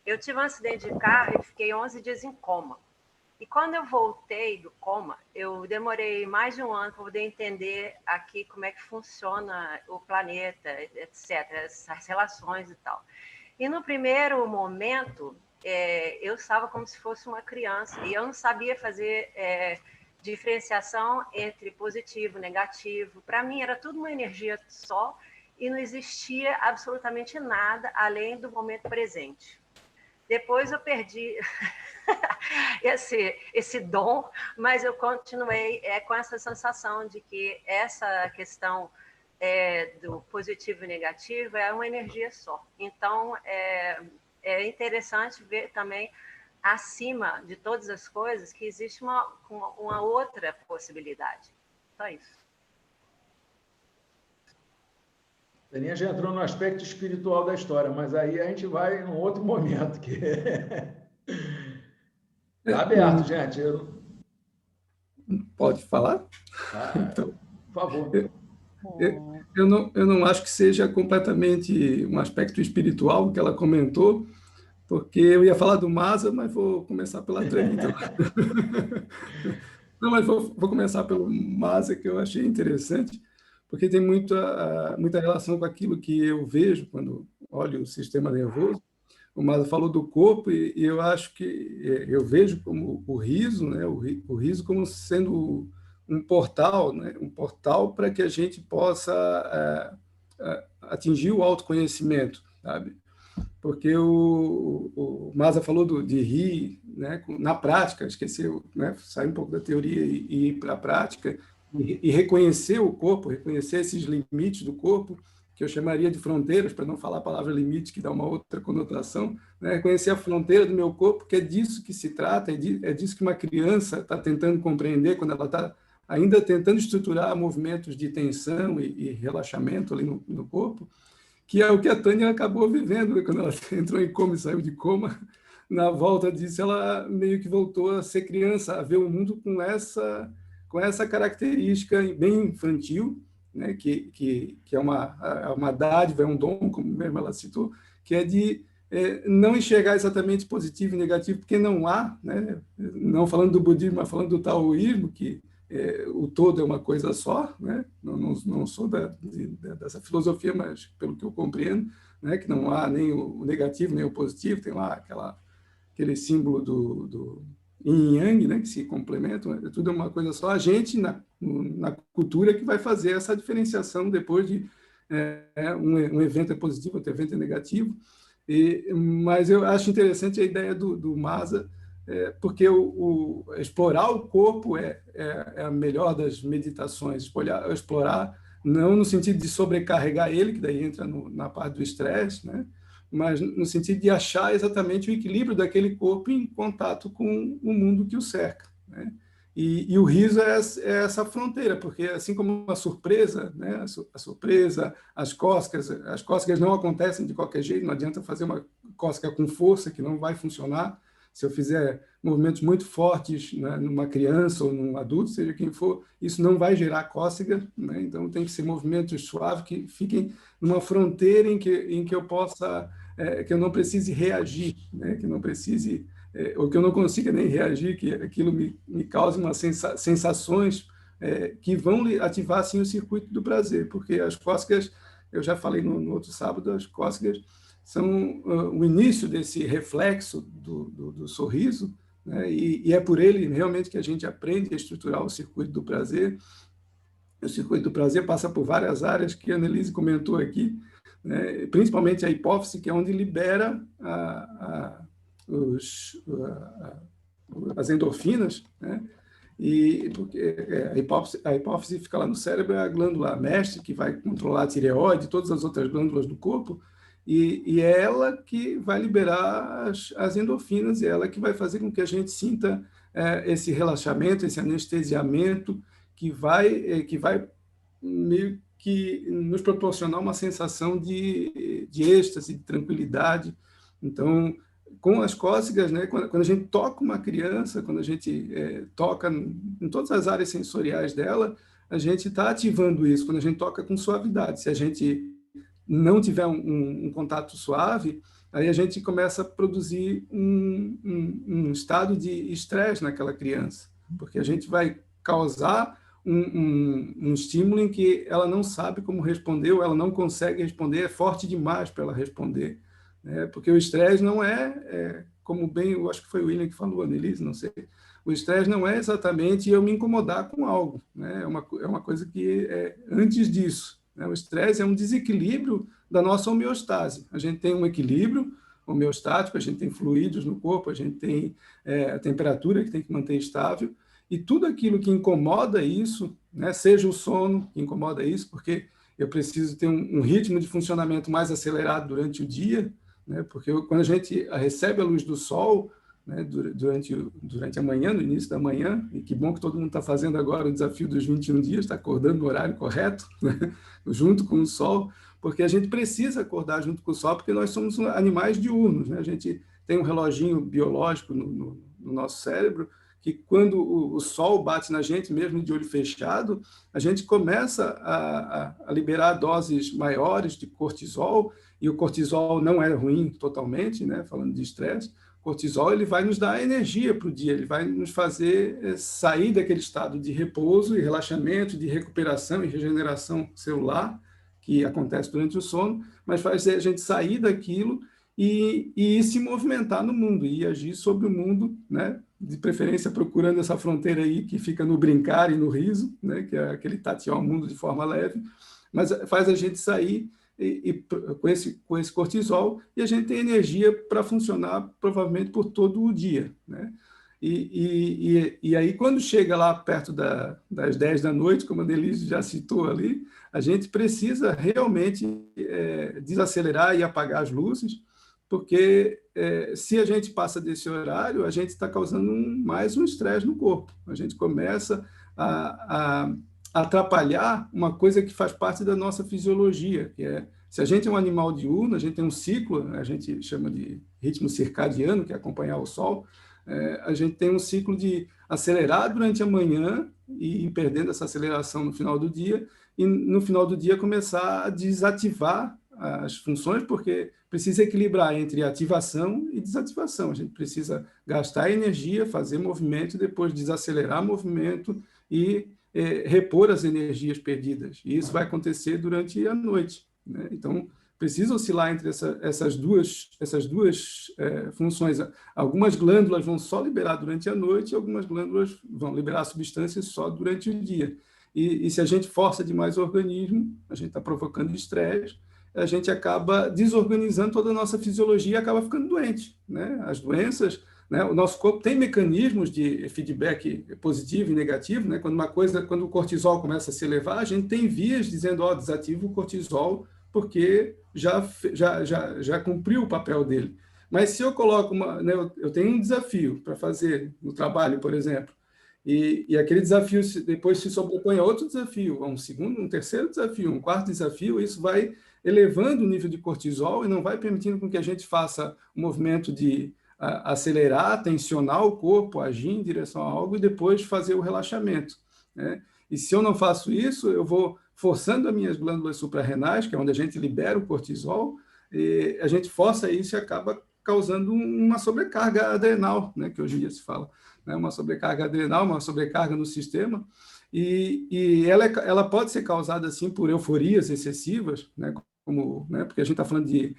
Eu tive um acidente de carro e fiquei 11 dias em coma. E quando eu voltei do coma, eu demorei mais de um ano para poder entender aqui como é que funciona o planeta, etc., as relações e tal. E no primeiro momento, eu estava como se fosse uma criança, e eu não sabia fazer diferenciação entre positivo e negativo. Para mim, era tudo uma energia só, e não existia absolutamente nada além do momento presente. Depois eu perdi esse dom, mas eu continuei com essa sensação de que essa questão do positivo e negativo é uma energia só. Então, é interessante ver também, acima de todas as coisas, que existe uma outra possibilidade. Só isso. A Aninha já entrou no aspecto espiritual da história, mas aí a gente vai em um outro momento. Está aberto, gente. Pode falar? Então, por favor. Eu não acho que seja completamente um aspecto espiritual que ela comentou, porque eu ia falar do Masa, mas vou começar pela Trani, então. Não, mas vou começar pelo Masa, que eu achei interessante, porque tem muita relação com aquilo que eu vejo quando olho o sistema nervoso. O Masa falou do corpo, e eu acho que eu vejo como o riso, né? O riso como sendo um portal, né? Um portal para que a gente possa atingir o autoconhecimento, sabe? porque o Maza falou de rir, né, na prática, esqueceu, né, sair um pouco da teoria e ir para a prática, e reconhecer o corpo, reconhecer esses limites do corpo, que eu chamaria de fronteiras, para não falar a palavra limite, que dá uma outra conotação, né? Reconhecer a fronteira do meu corpo, que é disso que se trata, é disso que uma criança está tentando compreender quando ela está ainda tentando estruturar movimentos de tensão e relaxamento ali no corpo, que é o que a Tânia acabou vivendo, né? Quando ela entrou em coma e saiu de coma. Na volta disso, ela meio que voltou a ser criança, a ver o mundo com essa característica bem infantil, né, que é uma dádiva, é um dom, como mesmo ela citou, que é de não enxergar exatamente positivo e negativo, porque não há, né, não falando do budismo, mas falando do taoísmo, que o todo é uma coisa só, né, não sou dessa filosofia, mas pelo que eu compreendo, né, que não há nem o negativo nem o positivo, tem lá aquele símbolo do yin e yang, né, que se complementam, tudo é uma coisa só. A gente, na cultura, que vai fazer essa diferenciação depois de um evento é positivo, outro evento é negativo. Mas eu acho interessante a ideia do Maza, porque explorar o corpo é a melhor das meditações, explorar não no sentido de sobrecarregar ele, que daí entra na parte do estresse, né, mas no sentido de achar exatamente o equilíbrio daquele corpo em contato com o mundo que o cerca, né? E o riso é essa fronteira, porque assim como a surpresa, né? A surpresa, as cócegas não acontecem de qualquer jeito, não adianta fazer uma cócega com força, que não vai funcionar. Se eu fizer movimentos muito fortes, né, numa criança ou num adulto, seja quem for, isso não vai gerar cócega, né? Então tem que ser movimentos suaves que fiquem numa fronteira em que eu possa, que eu não precise reagir, né? Que não precise, ou que eu não consiga nem reagir, que aquilo me cause umas sensações que vão ativar assim o circuito do prazer, porque as cócegas, eu já falei no outro sábado, as cócegas são o início desse reflexo do sorriso, né? E é por ele realmente que a gente aprende a estruturar o circuito do prazer. O circuito do prazer passa por várias áreas que a Annelise comentou aqui, né? Principalmente a hipófise, que é onde libera as endorfinas, né? E porque a hipófise fica lá no cérebro, é a glândula mestre que vai controlar a tireoide e todas as outras glândulas do corpo, e é ela que vai liberar as endorfinas, e é ela que vai fazer com que a gente sinta esse relaxamento, esse anestesiamento, que vai meio que nos proporcionar uma sensação de êxtase, de tranquilidade. Então, com as cócegas, né, quando a gente toca uma criança, quando a gente toca em todas as áreas sensoriais dela, a gente está ativando isso, quando a gente toca com suavidade. Se a gente não tiver um contato suave, aí a gente começa a produzir um estado de estresse naquela criança, porque a gente vai causar um estímulo em que ela não sabe como responder, ou ela não consegue responder, é forte demais para ela responder, né? Porque o estresse não como bem, eu acho que foi o William que falou, a Annelise, não sei, o estresse não é exatamente eu me incomodar com algo, né? É uma coisa que é antes disso. O estresse é um desequilíbrio da nossa homeostase. A gente tem um equilíbrio homeostático, a gente tem fluidos no corpo, a gente tem a temperatura que tem que manter estável, e tudo aquilo que incomoda isso, né, seja o sono que incomoda isso, porque eu preciso ter um ritmo de funcionamento mais acelerado durante o dia, né, porque quando a gente recebe a luz do sol, né, durante a manhã, no início da manhã, e que bom que todo mundo está fazendo agora o desafio dos 21 dias, está acordando no horário correto, né, junto com o sol, porque a gente precisa acordar junto com o sol, porque nós somos animais diurnos, né? A gente tem um reloginho biológico no nosso cérebro, que quando o sol bate na gente, mesmo de olho fechado, a gente começa a liberar doses maiores de cortisol, e o cortisol não é ruim totalmente, né, falando de estresse. O cortisol ele vai nos dar energia para o dia, ele vai nos fazer sair daquele estado de repouso e relaxamento, de recuperação e regeneração celular, que acontece durante o sono, mas faz a gente sair daquilo e se movimentar no mundo, e agir sobre o mundo, né? De preferência procurando essa fronteira aí que fica no brincar e no riso, né? Que é aquele tatear o mundo de forma leve, mas faz a gente sair com esse cortisol, e a gente tem energia para funcionar provavelmente por todo o dia, né? E aí, quando chega lá perto das 10 da noite, como a Denise já citou ali, a gente precisa realmente desacelerar e apagar as luzes, porque se a gente passa desse horário, a gente está causando mais um estresse no corpo. A gente começa a atrapalhar uma coisa que faz parte da nossa fisiologia, que é, se a gente é um animal diurno, a gente tem um ciclo, a gente chama de ritmo circadiano, que é acompanhar o sol, a gente tem um ciclo de acelerar durante a manhã e ir perdendo essa aceleração no final do dia, e no final do dia começar a desativar as funções, porque precisa equilibrar entre ativação e desativação. A gente precisa gastar energia, fazer movimento, e depois desacelerar movimento e repor as energias perdidas. E isso vai acontecer durante a noite, né? Então, precisa oscilar entre essas duas funções. Algumas glândulas vão só liberar durante a noite, e algumas glândulas vão liberar substâncias só durante o dia. E se a gente força demais o organismo, a gente está provocando estresse, a gente acaba desorganizando toda a nossa fisiologia e acaba ficando doente, né? As doenças, né? O nosso corpo tem mecanismos de feedback positivo e negativo, né? Quando o cortisol começa a se elevar, a gente tem vias dizendo, desativa o cortisol, porque já cumpriu o papel dele. Mas se eu coloco eu tenho um desafio para fazer no trabalho, por exemplo, e aquele desafio depois se sobrepõe a outro desafio, a um segundo, um terceiro desafio, um quarto desafio, isso vai elevando o nível de cortisol e não vai permitindo com que a gente faça o movimento de acelerar, tensionar o corpo, agir em direção a algo e depois fazer o relaxamento, né? E se eu não faço isso, eu vou forçando as minhas glândulas suprarrenais, que é onde a gente libera o cortisol, e a gente força isso e acaba causando uma sobrecarga adrenal, né, que hoje em dia se fala, né, uma sobrecarga adrenal, uma sobrecarga no sistema, e ela pode ser causada, assim, por euforias excessivas, né, porque a gente está falando de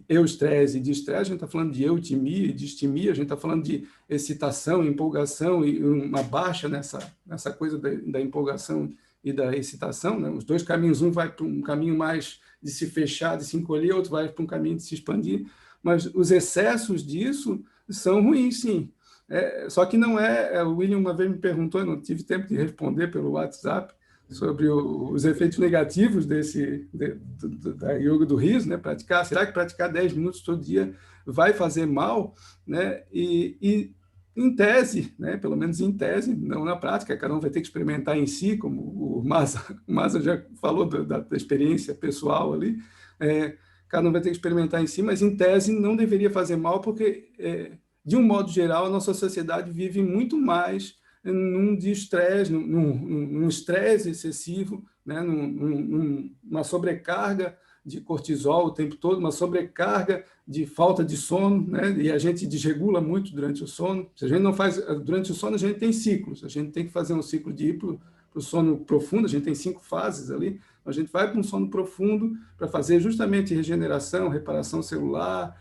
eustresse e de estresse, a gente está falando de eutimia e distimia, a gente está falando de excitação, empolgação e uma baixa nessa coisa da empolgação e da excitação, né? Os dois caminhos, um vai para um caminho mais de se fechar, de se encolher, outro vai para um caminho de se expandir, mas os excessos disso são ruins, sim. Só que não o William uma vez me perguntou, eu não tive tempo de responder pelo WhatsApp, sobre os efeitos negativos da yoga do riso, né? Será que praticar 10 minutos todo dia vai fazer mal, né? E em tese, né? Pelo menos em tese, não na prática, cada um vai ter que experimentar em si, como o Masa já falou da experiência pessoal ali, cada um vai ter que experimentar em si, mas em tese não deveria fazer mal, porque, de um modo geral, a nossa sociedade vive muito mais num estresse excessivo, né? Numa sobrecarga de cortisol o tempo todo, uma sobrecarga de falta de sono, né? E a gente desregula muito durante o sono. Se a gente não faz durante o sono, a gente tem ciclos. A gente tem que fazer um ciclo de ir para o sono profundo. A gente tem 5 fases ali. A gente vai para um sono profundo para fazer justamente regeneração, reparação celular.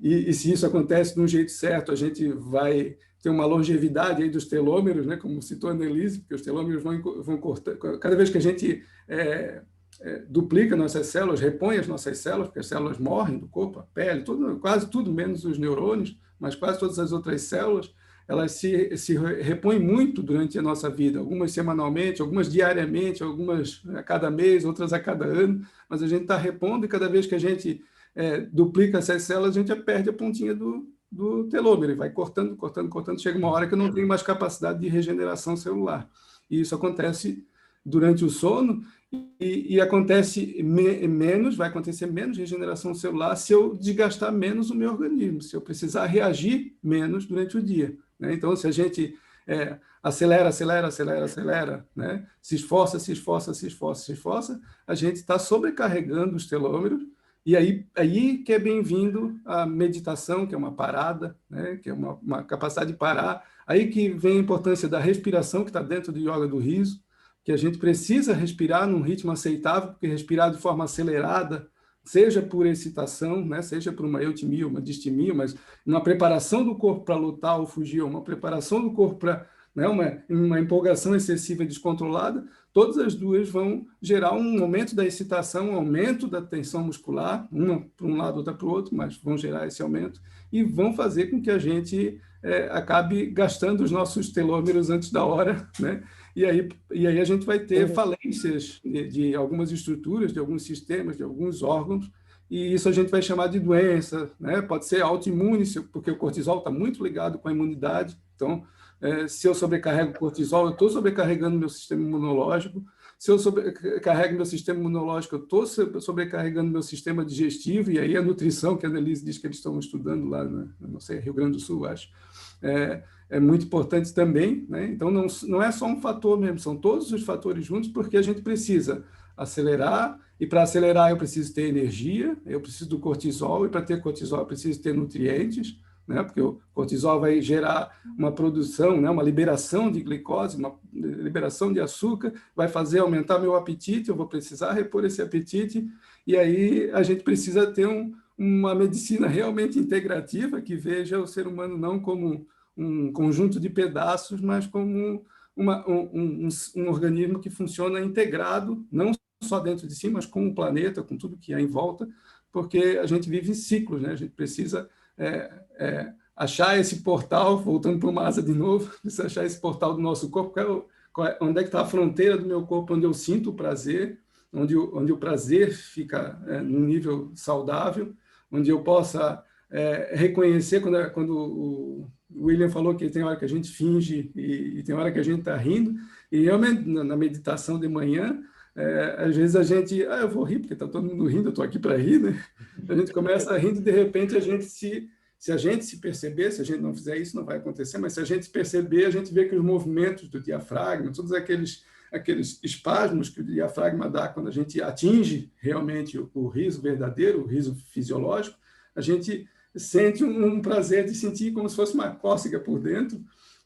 E se isso acontece de um jeito certo, a gente vai ter uma longevidade aí dos telômeros, né? Como citou a Annelise, porque os telômeros vão cortar. Cada vez que a gente duplica nossas células, repõe as nossas células, porque as células morrem do corpo, a pele, quase tudo menos os neurônios, mas quase todas as outras células, elas se repõem muito durante a nossa vida, algumas semanalmente, algumas diariamente, algumas a cada mês, outras a cada ano, mas a gente está repondo, e cada vez que a gente duplica essas células, a gente perde a pontinha do telômero, e vai cortando, chega uma hora que eu não tenho mais capacidade de regeneração celular. E isso acontece durante o sono, e acontece menos, vai acontecer menos regeneração celular se eu desgastar menos o meu organismo, se eu precisar reagir menos durante o dia, né? Então, se a gente acelera, né? Se esforça, a gente está sobrecarregando os telômeros. E aí que é bem-vindo a meditação, que é uma parada, né? Que é uma capacidade de parar. Aí que vem a importância da respiração, que está dentro do yoga do riso, que a gente precisa respirar num ritmo aceitável, porque respirar de forma acelerada, seja por excitação, né? Seja por uma eutimia, uma distimia, mas uma preparação do corpo para lutar ou fugir, uma preparação do corpo para né, uma empolgação excessiva e descontrolada, todas as duas vão gerar um aumento da excitação, um aumento da tensão muscular, uma para um lado, outra para o outro, mas vão gerar esse aumento e vão fazer com que a gente acabe gastando os nossos telômeros antes da hora, né? E aí a gente vai ter falências de algumas estruturas, de alguns sistemas, de alguns órgãos, e isso a gente vai chamar de doença, né? Pode ser autoimune, porque o cortisol está muito ligado com a imunidade. Então, se eu sobrecarrego o cortisol, eu estou sobrecarregando meu sistema imunológico. Se eu sobrecarrego meu sistema imunológico, eu estou sobrecarregando meu sistema digestivo, e aí a nutrição, que a Annelise diz que eles estão estudando lá, não sei, Rio Grande do Sul, acho, é muito importante também, né? Então, não é só um fator mesmo, são todos os fatores juntos, porque a gente precisa acelerar, e para acelerar eu preciso ter energia, eu preciso do cortisol, e para ter cortisol eu preciso ter nutrientes, né? Porque o cortisol vai gerar uma produção, né? Uma liberação de glicose, uma liberação de açúcar, vai fazer aumentar meu apetite, eu vou precisar repor esse apetite, e aí a gente precisa ter uma medicina realmente integrativa, que veja o ser humano não como um conjunto de pedaços, mas como um organismo que funciona integrado, não só dentro de si, mas com o planeta, com tudo que há em volta, porque a gente vive em ciclos, né? A gente precisa achar esse portal, voltando para o Masa de novo, precisa achar esse portal do nosso corpo, onde é que está a fronteira do meu corpo, onde eu sinto o prazer, onde o prazer fica num nível saudável, onde eu possa reconhecer quando o William falou que tem hora que a gente finge e tem hora que a gente está rindo, e realmente na meditação de manhã, às vezes a gente, eu vou rir porque está todo mundo rindo, eu estou aqui para rir, né? A gente começa a rir e de repente se a gente se perceber, se a gente não fizer isso não vai acontecer, mas se a gente se perceber, a gente vê que os movimentos do diafragma, todos aqueles espasmos que o diafragma dá quando a gente atinge realmente o riso verdadeiro, o riso fisiológico, a gente sente um prazer de sentir como se fosse uma cócega por dentro,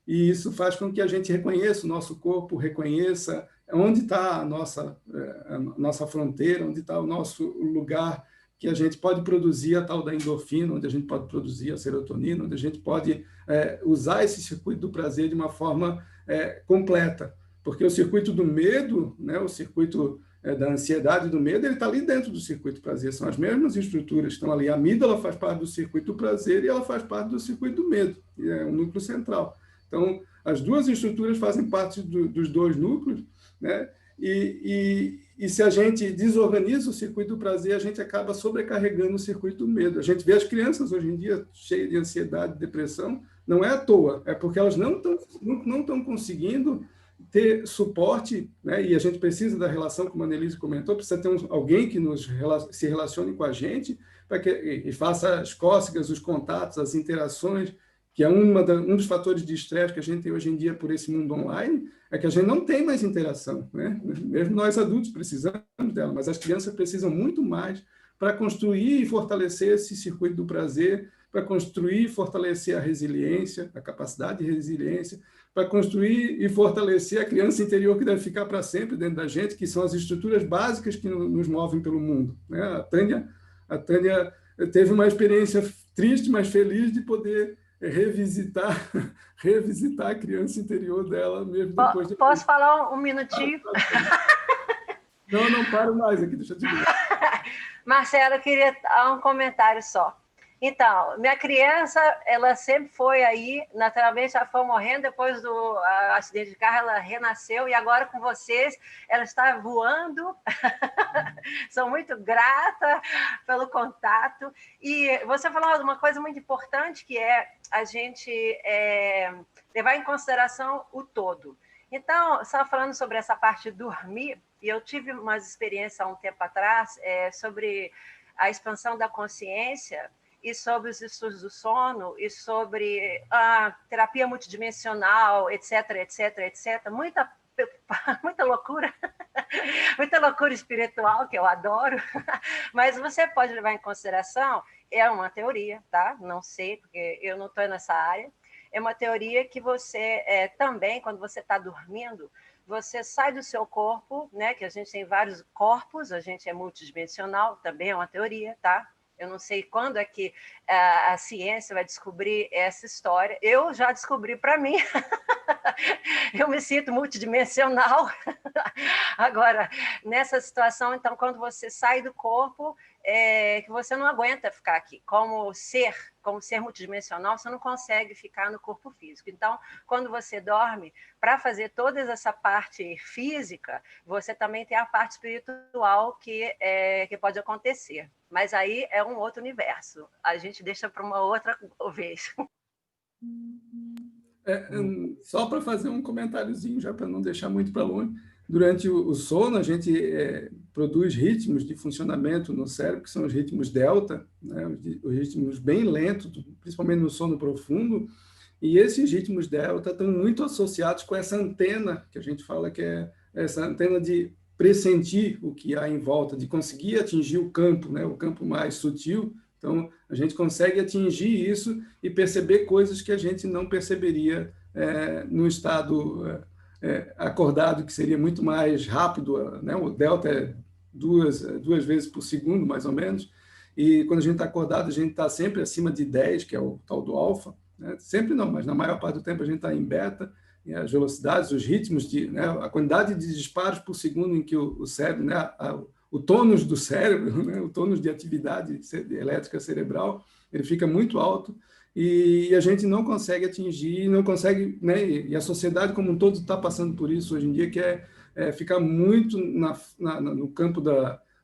e isso faz com que a gente reconheça o nosso corpo, reconheça onde está a nossa fronteira, onde está o nosso lugar que a gente pode produzir a tal da endorfina, onde a gente pode produzir a serotonina, onde a gente pode usar esse circuito do prazer de uma forma completa. Porque o circuito do medo, né, o circuito da ansiedade e do medo, ele está ali dentro do circuito do prazer, são as mesmas estruturas que estão ali. A amígdala faz parte do circuito do prazer e ela faz parte do circuito do medo, e é um núcleo central. Então, as duas estruturas fazem parte dos dois núcleos, né? E se a gente desorganiza o circuito do prazer, a gente acaba sobrecarregando o circuito do medo. A gente vê as crianças hoje em dia cheias de ansiedade, depressão, não é à toa, é porque elas não estão conseguindo ter suporte, né? E a gente precisa da relação, como a Annelise comentou, precisa ter alguém que se relacione com a gente e faça as cócegas, os contatos, as interações, que é um dos fatores de estresse que a gente tem hoje em dia por esse mundo online, é que a gente não tem mais interação, né? Mesmo nós adultos precisamos dela, mas as crianças precisam muito mais para construir e fortalecer esse circuito do prazer, para construir e fortalecer a resiliência, a capacidade de resiliência, para construir e fortalecer a criança interior que deve ficar para sempre dentro da gente, que são as estruturas básicas que nos movem pelo mundo, né? A Tânia teve uma experiência triste, mas feliz de poder revisitar a criança interior dela mesmo depois de... Posso falar um minutinho? Não paro mais aqui, deixa eu te dizer. Marcelo, eu queria dar um comentário só. Então, minha criança, ela sempre foi aí, naturalmente ela foi morrendo, depois do acidente de carro ela renasceu, e agora com vocês ela está voando. Sou muito grata pelo contato. E você falou de uma coisa muito importante, que é a gente levar em consideração o todo. Então, você estava falando sobre essa parte de dormir, e eu tive umas experiências há um tempo atrás sobre a expansão da consciência, e sobre os estudos do sono, e sobre a terapia multidimensional, etc., etc., etc. Muita loucura, muita loucura espiritual, que eu adoro, mas você pode levar em consideração, é uma teoria, tá? Não sei, porque eu não estou nessa área, é uma teoria que você também, quando você está dormindo, você sai do seu corpo, né? Que a gente tem vários corpos, a gente é multidimensional, também é uma teoria, tá? Eu não sei quando é que a ciência vai descobrir essa história. Eu já descobri para mim. Eu me sinto multidimensional. Agora, nessa situação, então, quando você sai do corpo, que você não aguenta ficar aqui. Como ser multidimensional, você não consegue ficar no corpo físico. Então, quando você dorme, para fazer toda essa parte física, você também tem a parte espiritual que pode acontecer. Mas aí é um outro universo. A gente deixa para uma outra vez. Só para fazer um comentáriozinho, já para não deixar muito para longe, durante o sono a gente produz ritmos de funcionamento no cérebro, que são os ritmos delta, né? Os ritmos bem lentos, principalmente no sono profundo, e esses ritmos delta estão muito associados com essa antena, que a gente fala que é essa antena de pressentir o que há em volta, de conseguir atingir o campo, né? O campo mais sutil. Então, a gente consegue atingir isso e perceber coisas que a gente não perceberia no estado acordado, que seria muito mais rápido, né? O delta é duas vezes por segundo, mais ou menos, e quando a gente está acordado, a gente está sempre acima de 10, que é o tal do alfa, né? Sempre não, mas na maior parte do tempo a gente está em beta, e as velocidades, os ritmos, né? A quantidade de disparos por segundo em que o cérebro, né? O tônus do cérebro, né? O tônus de atividade elétrica cerebral, ele fica muito alto e a gente não consegue atingir, não consegue, né? E a sociedade como um todo está passando por isso hoje em dia, que é ficar muito no campo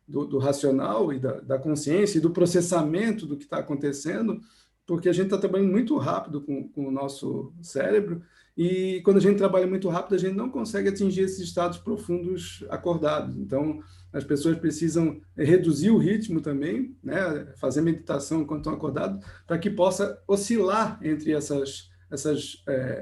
do racional e da consciência e do processamento do que está acontecendo, porque a gente está trabalhando muito rápido com o nosso cérebro, e quando a gente trabalha muito rápido, a gente não consegue atingir esses estados profundos acordados. Então, as pessoas precisam reduzir o ritmo também, né? Fazer meditação enquanto estão acordados, para que possa oscilar entre essas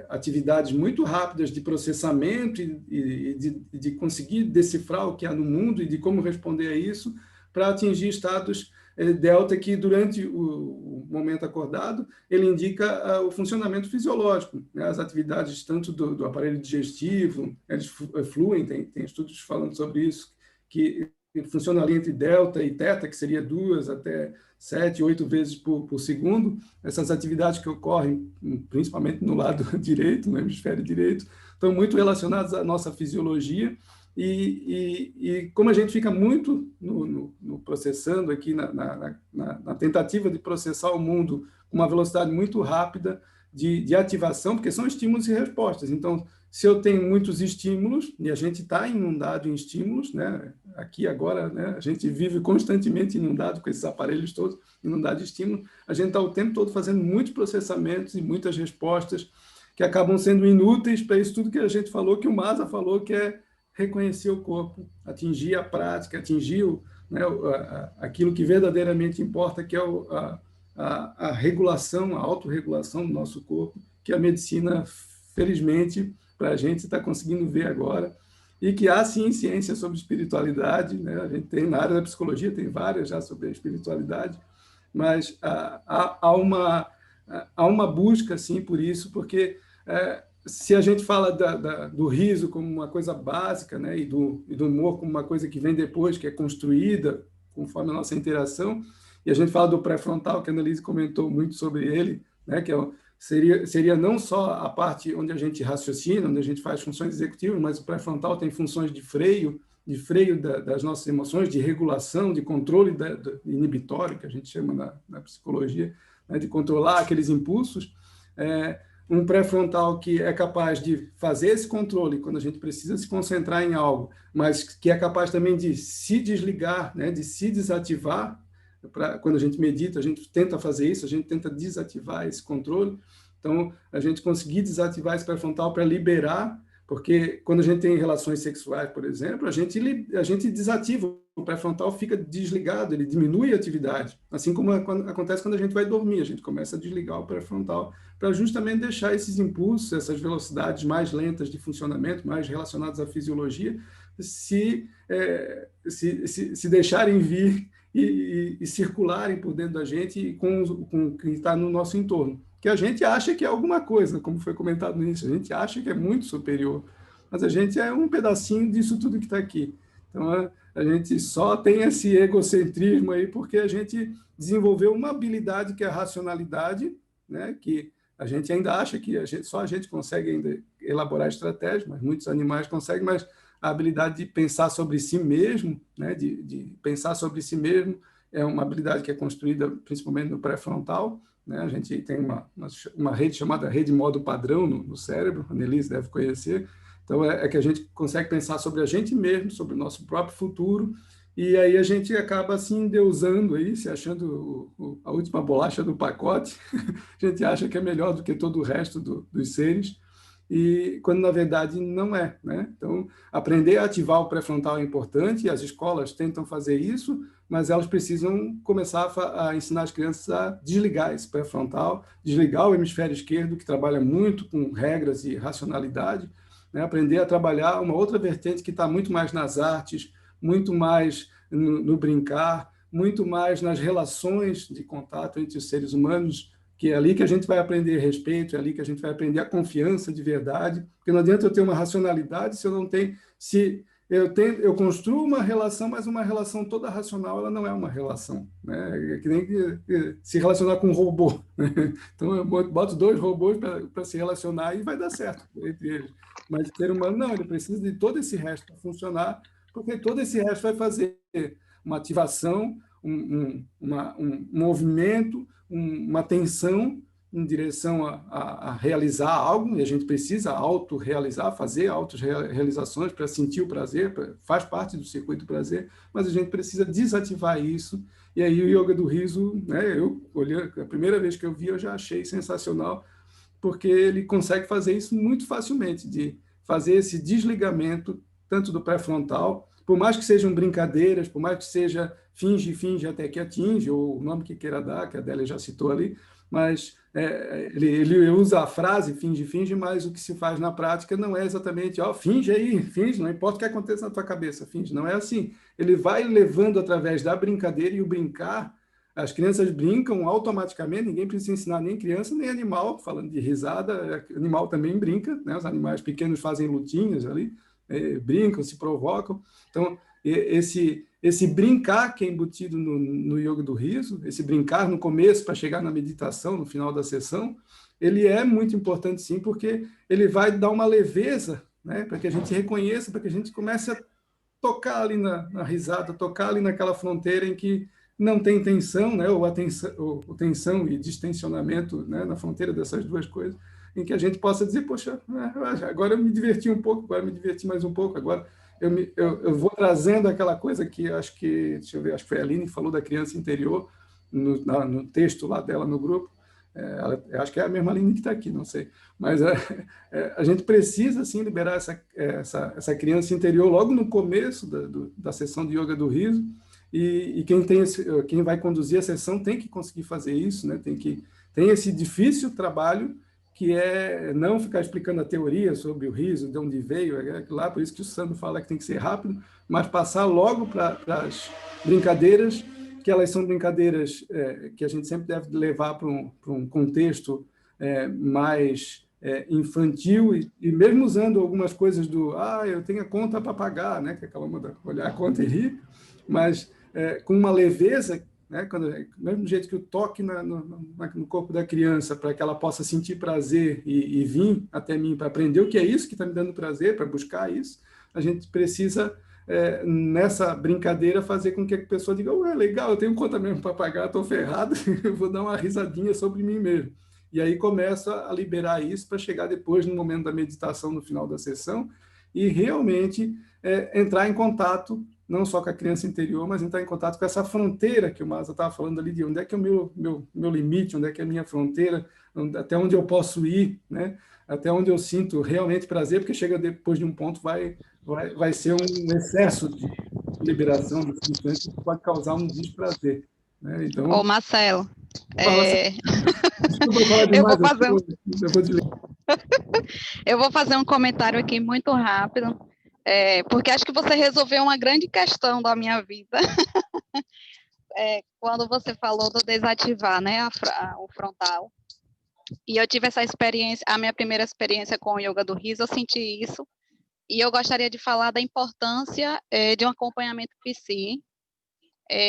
atividades muito rápidas de processamento e de conseguir decifrar o que há no mundo e de como responder a isso, para atingir estados delta que, durante o momento acordado, ele indica o funcionamento fisiológico, né? As atividades tanto do aparelho digestivo, eles fluem, tem estudos falando sobre isso, que funciona ali entre delta e teta, que seria 2 até 7, 8 vezes por segundo. Essas atividades que ocorrem, principalmente no lado direito, no hemisfério direito, estão muito relacionadas à nossa fisiologia. E como a gente fica muito no processando aqui, na tentativa de processar o mundo com uma velocidade muito rápida de ativação, porque são estímulos e respostas. Então, se eu tenho muitos estímulos, e a gente está inundado em estímulos, né? Aqui agora, né? A gente vive constantemente inundado com esses aparelhos todos, inundado de estímulos, a gente está o tempo todo fazendo muitos processamentos e muitas respostas que acabam sendo inúteis para isso tudo que a gente falou, que o Masa falou, que é reconhecer o corpo, atingir a prática, atingir né, aquilo que verdadeiramente importa, que é a regulação, a autorregulação do nosso corpo, que a medicina, felizmente, para a gente está conseguindo ver agora, e que há sim ciência sobre espiritualidade, né? A gente tem na área da psicologia, tem várias já sobre a espiritualidade, mas há uma busca, sim, por isso, porque se a gente fala do riso como uma coisa básica, né, e do humor como uma coisa que vem depois, que é construída conforme a nossa interação, e a gente fala do pré-frontal, que a Annelise comentou muito sobre ele, né, que seria não só a parte onde a gente raciocina, onde a gente faz funções executivas, mas o pré-frontal tem funções de freio das nossas emoções, de regulação, de controle inibitório, que a gente chama na psicologia, né, de controlar aqueles impulsos. Um pré-frontal que é capaz de fazer esse controle quando a gente precisa se concentrar em algo, mas que é capaz também de se desligar, né, de se desativar. Quando a gente medita, a gente tenta fazer isso, a gente tenta desativar esse controle. Então, a gente conseguir desativar esse pré-frontal para liberar, porque quando a gente tem relações sexuais, por exemplo, a gente desativa, o pré-frontal fica desligado, ele diminui a atividade. Assim como acontece quando a gente vai dormir, a gente começa a desligar o pré-frontal para justamente deixar esses impulsos, essas velocidades mais lentas de funcionamento, mais relacionadas à fisiologia, se deixarem vir e circularem por dentro da gente com o que está no nosso entorno. Que a gente acha que é alguma coisa, como foi comentado no início, a gente acha que é muito superior, mas a gente é um pedacinho disso tudo que está aqui. Então, a gente só tem esse egocentrismo aí porque a gente desenvolveu uma habilidade que é a racionalidade, né, que A gente ainda acha que só a gente consegue ainda elaborar estratégias, mas muitos animais conseguem, mas a habilidade de pensar sobre si mesmo, né, de pensar sobre si mesmo, é uma habilidade que é construída principalmente no pré-frontal, né? A gente tem uma rede chamada rede modo padrão no cérebro, a Nelise deve conhecer. Então, é que a gente consegue pensar sobre a gente mesmo, sobre o nosso próprio futuro, e aí a gente acaba assim endeusando aí, se achando a última bolacha do pacote. A gente acha que é melhor do que todo o resto dos seres, e quando na verdade não é, né? Então, aprender a ativar o pré-frontal é importante, e as escolas tentam fazer isso, mas elas precisam começar a ensinar as crianças a desligar esse pré-frontal, desligar o hemisfério esquerdo, que trabalha muito com regras e racionalidade, né? Aprender a trabalhar uma outra vertente que está muito mais nas artes, muito mais no brincar, muito mais nas relações de contato entre os seres humanos, que é ali que a gente vai aprender respeito, é ali que a gente vai aprender a confiança de verdade, porque não adianta eu ter uma racionalidade se eu não tenho... Se eu construo uma relação, mas uma relação toda racional, ela não é uma relação, né? É que nem se relacionar com um robô, né? Então, eu boto 2 robôs para se relacionar e vai dar certo entre eles. Mas o ser humano, não, ele precisa de todo esse resto para funcionar, porque todo esse resto vai fazer uma ativação, um movimento, uma tensão em direção a realizar algo, e a gente precisa autorrealizar, fazer autorrealizações para sentir o prazer, faz parte do circuito do prazer, mas a gente precisa desativar isso, e aí o yoga do riso, né, eu olhei, a primeira vez que eu vi, eu já achei sensacional, porque ele consegue fazer isso muito facilmente, de fazer esse desligamento, tanto do pré-frontal, por mais que sejam brincadeiras, por mais que seja finge até que atinge, ou o nome que queira dar, que a Adélia já citou ali, mas ele usa a frase finge, mas o que se faz na prática não é exatamente, finge aí, finge, não importa o que aconteça na tua cabeça, finge, não é assim. Ele vai levando através da brincadeira, e o brincar, as crianças brincam automaticamente, ninguém precisa ensinar nem criança, nem animal, falando de risada, animal também brinca, né? Os animais pequenos fazem lutinhas ali, brincam, se provocam. Então, esse brincar que é embutido no yoga do riso, esse brincar no começo para chegar na meditação, no final da sessão, ele é muito importante sim, porque ele vai dar uma leveza, né, para que a gente reconheça, para que a gente comece a tocar ali na risada, tocar ali naquela fronteira em que não tem tensão, né, ou tensão e distensionamento, né, na fronteira dessas duas coisas, em que a gente possa dizer, poxa, agora eu me diverti um pouco, agora eu me diverti mais um pouco, agora eu vou trazendo aquela coisa que deixa eu ver, acho que foi a Aline que falou da criança interior, no texto lá dela no grupo, acho que é a mesma Aline que está aqui, não sei, mas a gente precisa, sim, liberar essa criança interior logo no começo da sessão de yoga do riso, e quem vai conduzir a sessão tem que conseguir fazer isso, né? Tem esse difícil trabalho que é não ficar explicando a teoria sobre o riso, de onde veio, lá, por isso que o Sandro fala que tem que ser rápido, mas passar logo para as brincadeiras, que elas são brincadeiras que a gente sempre deve levar para um contexto mais infantil, e mesmo usando algumas coisas eu tenho a conta para pagar, né? Que aquela manda olhar a conta e rir, mas com uma leveza, né? Mesmo jeito que o toque no corpo da criança, para que ela possa sentir prazer e vir até mim para aprender o que é isso que está me dando prazer, para buscar isso, a gente precisa, nessa brincadeira, fazer com que a pessoa diga, legal, eu tenho conta mesmo para pagar, estou ferrado, eu vou dar uma risadinha sobre mim mesmo. E aí começa a liberar isso para chegar depois, no momento da meditação, no final da sessão, e realmente entrar em contato não só com a criança interior, mas entrar em contato com essa fronteira que o Masa estava falando ali, de onde é que é o meu limite, onde é que é a minha fronteira, até onde eu posso ir, né? Até onde eu sinto realmente prazer, porque chega depois de um ponto, vai ser um excesso de liberação de substâncias que pode causar um desprazer, né? Então, Ô, Marcelo, desculpa falar demais, eu vou fazer um comentário aqui muito rápido, porque acho que você resolveu uma grande questão da minha vida, quando você falou do desativar, né, o frontal. E eu tive essa experiência, a minha primeira experiência com o yoga do riso, eu senti isso, e eu gostaria de falar da importância de um acompanhamento psi,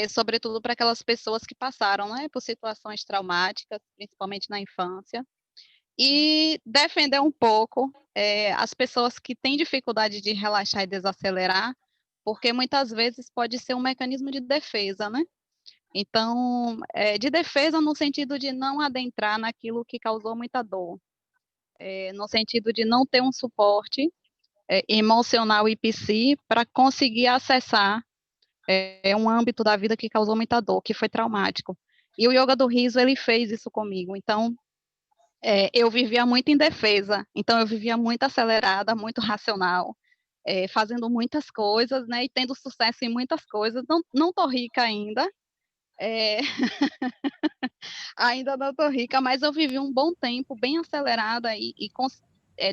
sobretudo para aquelas pessoas que passaram, né, por situações traumáticas, principalmente na infância, e defender um pouco as pessoas que têm dificuldade de relaxar e desacelerar, porque muitas vezes pode ser um mecanismo de defesa, né? Então, de defesa no sentido de não adentrar naquilo que causou muita dor, no sentido de não ter um suporte emocional e psi para conseguir acessar um âmbito da vida que causou muita dor, que foi traumático. E o yoga do riso, ele fez isso comigo. Então, eu vivia muito em defesa. Então, eu vivia muito acelerada, muito racional, fazendo muitas coisas, né? E tendo sucesso em muitas coisas. Não tô rica ainda. Ainda não tô rica, mas eu vivi um bom tempo bem acelerada e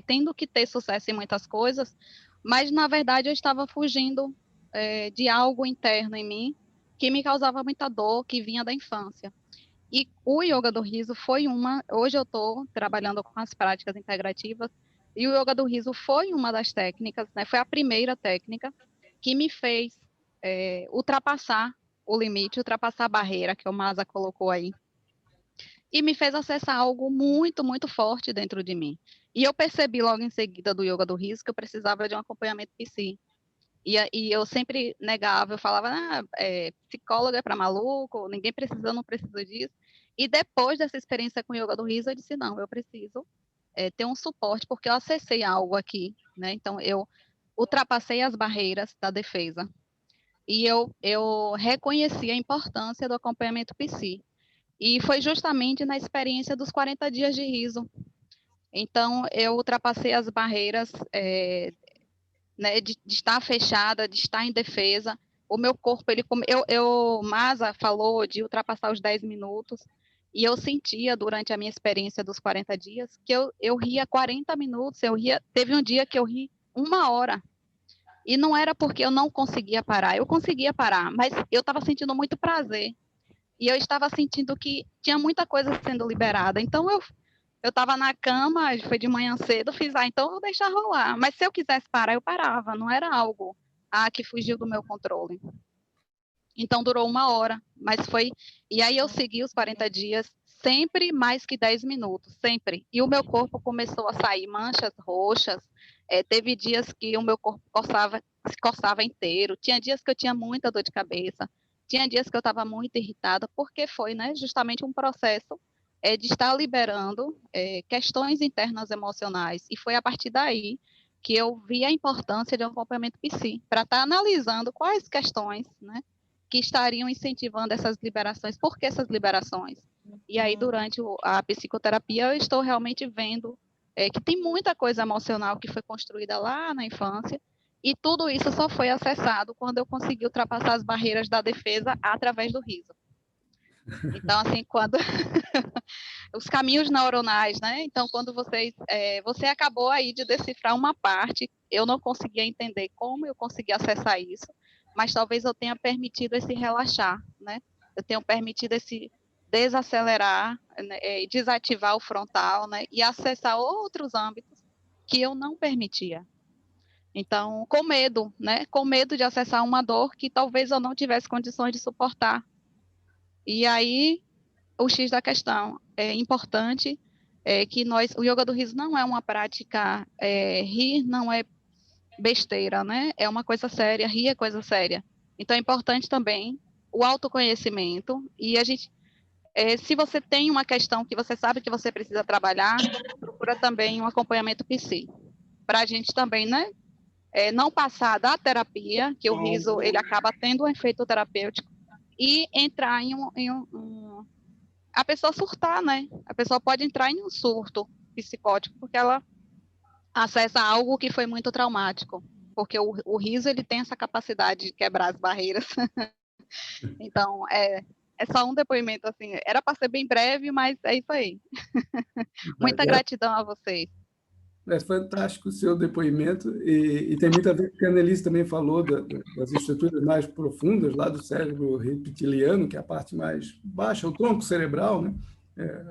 tendo que ter sucesso em muitas coisas, mas, na verdade, eu estava fugindo de algo interno em mim que me causava muita dor, que vinha da infância. E o yoga do riso foi hoje eu estou trabalhando com as práticas integrativas, e o yoga do riso foi uma das técnicas, né, foi a primeira técnica que me fez ultrapassar o limite, ultrapassar a barreira que o Masa colocou aí, e me fez acessar algo muito, muito forte dentro de mim. E eu percebi logo em seguida do yoga do riso que eu precisava de um acompanhamento psi. E eu sempre negava, eu falava, psicóloga é para maluco, ninguém precisa, eu não preciso disso. E depois dessa experiência com o yoga do riso, eu disse, não, eu preciso ter um suporte, porque eu acessei algo aqui, né? Então, eu ultrapassei as barreiras da defesa. E eu reconheci a importância do acompanhamento psi. E foi justamente na experiência dos 40 dias de riso. Então, eu ultrapassei as barreiras né, de estar fechada, de estar em defesa. O meu corpo, Masa falou de ultrapassar os 10 minutos, e eu sentia durante a minha experiência dos 40 dias que eu ria 40 minutos, teve um dia que eu ri 1 hora. E não era porque eu não conseguia parar, eu conseguia parar, mas eu estava sentindo muito prazer. E eu estava sentindo que tinha muita coisa sendo liberada. Então, eu estava na cama, foi de manhã cedo, fiz, então eu vou deixar rolar. Mas se eu quisesse parar, eu parava. Não era algo que fugiu do meu controle. Então, durou 1 hora, mas foi... E aí eu segui os 40 dias, sempre mais que 10 minutos, sempre. E o meu corpo começou a sair manchas roxas. Teve dias que o meu corpo se coçava inteiro. Tinha dias que eu tinha muita dor de cabeça. Tinha dias que eu estava muito irritada, porque foi, né, justamente um processo de estar liberando questões internas emocionais. E foi a partir daí que eu vi a importância de um acompanhamento psi, para estar analisando quais questões, né, que estariam incentivando essas liberações, por que essas liberações. E aí, durante a psicoterapia, eu estou realmente vendo que tem muita coisa emocional que foi construída lá na infância, e tudo isso só foi acessado quando eu consegui ultrapassar as barreiras da defesa através do riso. Então, assim, quando... os caminhos neuronais, né? Então, quando você acabou aí de decifrar uma parte, eu não conseguia entender como eu conseguia acessar isso, mas talvez eu tenha permitido esse relaxar, né? Eu tenho permitido esse desacelerar, né? Desativar o frontal, né? E acessar outros âmbitos que eu não permitia. Então, com medo, né? Com medo de acessar uma dor que talvez eu não tivesse condições de suportar. E aí, o X da questão é importante, que o yoga do riso não é uma prática, rir não é besteira, né? É uma coisa séria, rir é coisa séria. Então, é importante também o autoconhecimento, e a gente, se você tem uma questão que você sabe que você precisa trabalhar, procura também um acompanhamento psi, para a gente também, né? Não passar da terapia, que o riso, ele acaba tendo um efeito terapêutico, e entrar a pessoa surtar, né? A pessoa pode entrar em um surto psicótico, porque ela acessa algo que foi muito traumático, porque o riso, ele tem essa capacidade de quebrar as barreiras. Então, é só um depoimento, assim, era para ser bem breve, mas é isso aí. Muita gratidão a vocês. É fantástico o seu depoimento, e tem muito a ver com o que a Annelise também falou das estruturas mais profundas lá do cérebro reptiliano, que é a parte mais baixa, o tronco cerebral, né?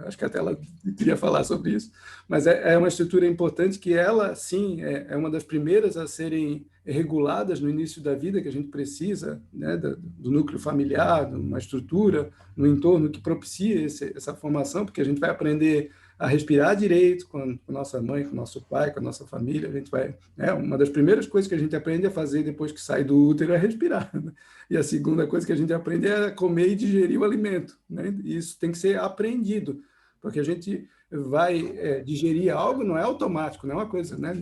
Acho que até ela queria falar sobre isso, mas é uma estrutura importante que ela, sim, é uma das primeiras a serem reguladas no início da vida, que a gente precisa, né, do núcleo familiar, de uma estrutura no entorno que propicie essa formação, porque a gente vai aprender a respirar direito com a nossa mãe, com o nosso pai, com a nossa família. A gente vai, uma das primeiras coisas que a gente aprende a fazer depois que sai do útero é respirar. E a segunda coisa que a gente aprende é comer e digerir o alimento, né? E isso tem que ser aprendido, porque a gente vai digerir algo, não é automático, não é uma coisa, né,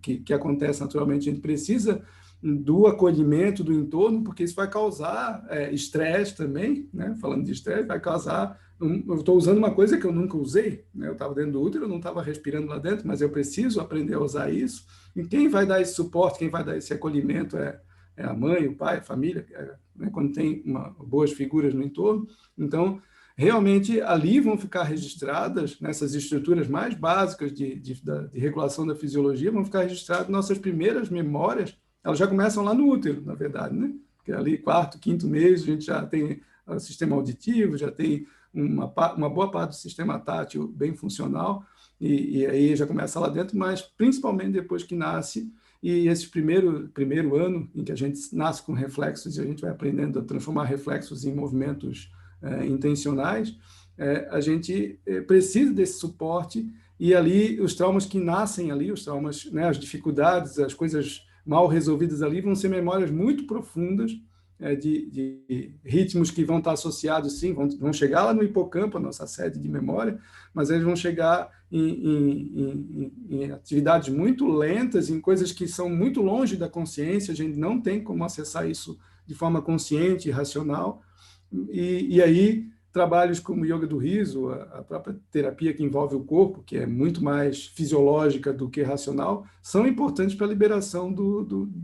que acontece naturalmente. A gente precisa do acolhimento do entorno, porque isso vai causar estresse também, né? Falando de estresse, vai causar... Eu estou usando uma coisa que eu nunca usei, né? Eu estava dentro do útero, eu não estava respirando lá dentro, mas eu preciso aprender a usar isso. E quem vai dar esse suporte, quem vai dar esse acolhimento é a mãe, o pai, a família, né? Quando tem boas figuras no entorno. Então, realmente, ali vão ficar registradas, nessas estruturas mais básicas de regulação da fisiologia, vão ficar registradas nossas primeiras memórias. Elas já começam lá no útero, na verdade, né? Porque ali, 4º, 5º mês, a gente já tem o sistema auditivo, já tem uma boa parte do sistema tátil bem funcional, e aí já começa lá dentro, mas principalmente depois que nasce, e esse primeiro ano em que a gente nasce com reflexos, e a gente vai aprendendo a transformar reflexos em movimentos intencionais, a gente precisa desse suporte, e ali os traumas que nascem ali, os traumas, né, as dificuldades, as coisas mal resolvidas ali, vão ser memórias muito profundas, de ritmos que vão estar associados, sim, vão chegar lá no hipocampo, a nossa sede de memória, mas eles vão chegar em atividades muito lentas, em coisas que são muito longe da consciência, a gente não tem como acessar isso de forma consciente e racional, e aí trabalhos como o yoga do riso, a própria terapia que envolve o corpo, que é muito mais fisiológica do que racional, são importantes para a liberação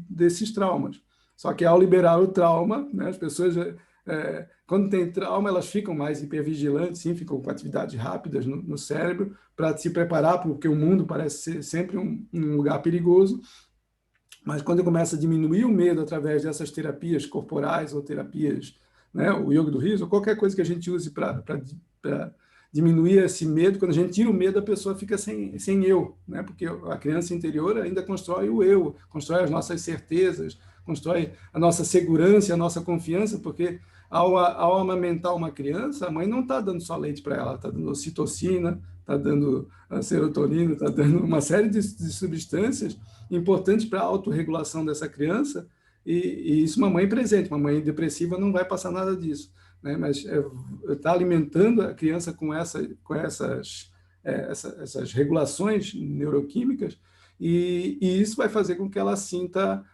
desses traumas. Só que ao liberar o trauma, né, as pessoas, quando tem trauma, elas ficam mais hipervigilantes, sim, ficam com atividades rápidas no cérebro para se preparar, porque o mundo parece ser sempre um lugar perigoso. Mas quando começa a diminuir o medo através dessas terapias corporais ou terapias, né, o yoga do riso, ou qualquer coisa que a gente use para diminuir esse medo, quando a gente tira o medo, a pessoa fica sem eu, né, porque a criança interior ainda constrói o eu, constrói as nossas certezas, constrói a nossa segurança e a nossa confiança, porque ao amamentar uma criança, a mãe não está dando só leite para ela, está dando ocitocina, está dando serotonina, está dando uma série de substâncias importantes para a autorregulação dessa criança, e isso uma mãe presente, uma mãe depressiva não vai passar nada disso, né? Mas está alimentando a criança com essas regulações neuroquímicas, e isso vai fazer com que ela sinta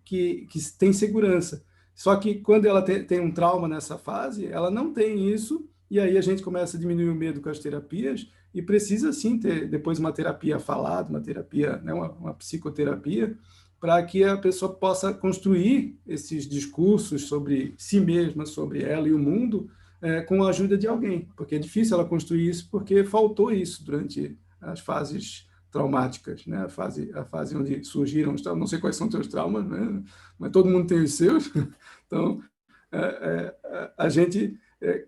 que tem segurança. Só que quando ela tem um trauma nessa fase, ela não tem isso, e aí a gente começa a diminuir o medo com as terapias, e precisa sim ter depois uma terapia falada, uma terapia, né, uma psicoterapia, para que a pessoa possa construir esses discursos sobre si mesma, sobre ela e o mundo, com a ajuda de alguém, porque é difícil ela construir isso, porque faltou isso durante as fases traumáticas, né? A fase onde surgiram os traumas. Não sei quais são os teus traumas, né? Mas todo mundo tem os seus. Então, a gente,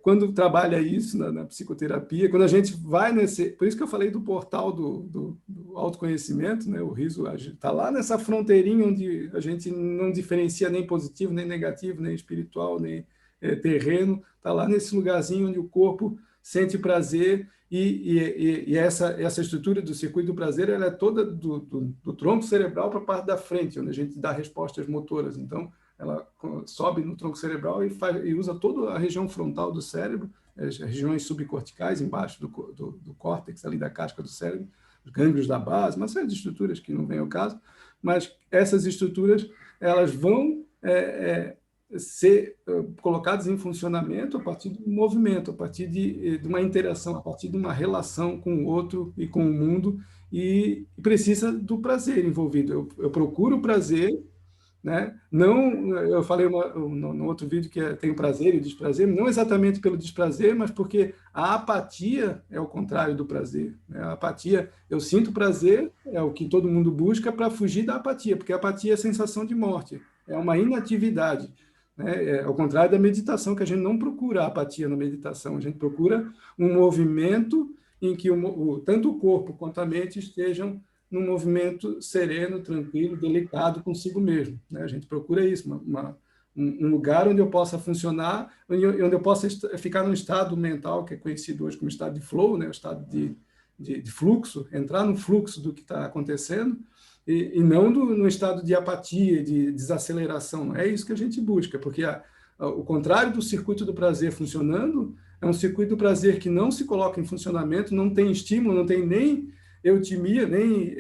quando trabalha isso na psicoterapia, quando a gente vai nesse... Por isso que eu falei do portal do autoconhecimento, né? O riso está lá nessa fronteirinha onde a gente não diferencia nem positivo, nem negativo, nem espiritual, nem terreno. Está lá nesse lugarzinho onde o corpo sente prazer, e essa estrutura do circuito do prazer, ela é toda do tronco cerebral para a parte da frente, onde a gente dá respostas motoras. Então, ela sobe no tronco cerebral e usa toda a região frontal do cérebro, as regiões subcorticais, embaixo do córtex, ali da casca do cérebro, os gânglios da base, uma série de estruturas que não vem ao caso, mas essas estruturas, elas vão ser colocadas em funcionamento a partir do movimento, a partir de uma interação, a partir de uma relação com o outro e com o mundo, e precisa do prazer envolvido. Eu procuro o prazer, né? Não, eu falei no outro vídeo que tem o prazer e o desprazer, não exatamente pelo desprazer, mas porque a apatia é o contrário do prazer, né? A apatia, eu sinto prazer, é o que todo mundo busca para fugir da apatia, porque a apatia é a sensação de morte, é uma inatividade. Ao contrário da meditação, que a gente não procura a apatia na meditação, a gente procura um movimento em que tanto o corpo quanto a mente estejam num movimento sereno, tranquilo, delicado consigo mesmo, né? A gente procura isso, um lugar onde eu possa funcionar, onde eu possa ficar num estado mental que é conhecido hoje como estado de flow, né? O estado de fluxo, entrar no fluxo do que está acontecendo, e não no estado de apatia, de desaceleração. Não é isso que a gente busca, porque o contrário do circuito do prazer funcionando é um circuito do prazer que não se coloca em funcionamento, não tem estímulo, não tem nem eutimia, nem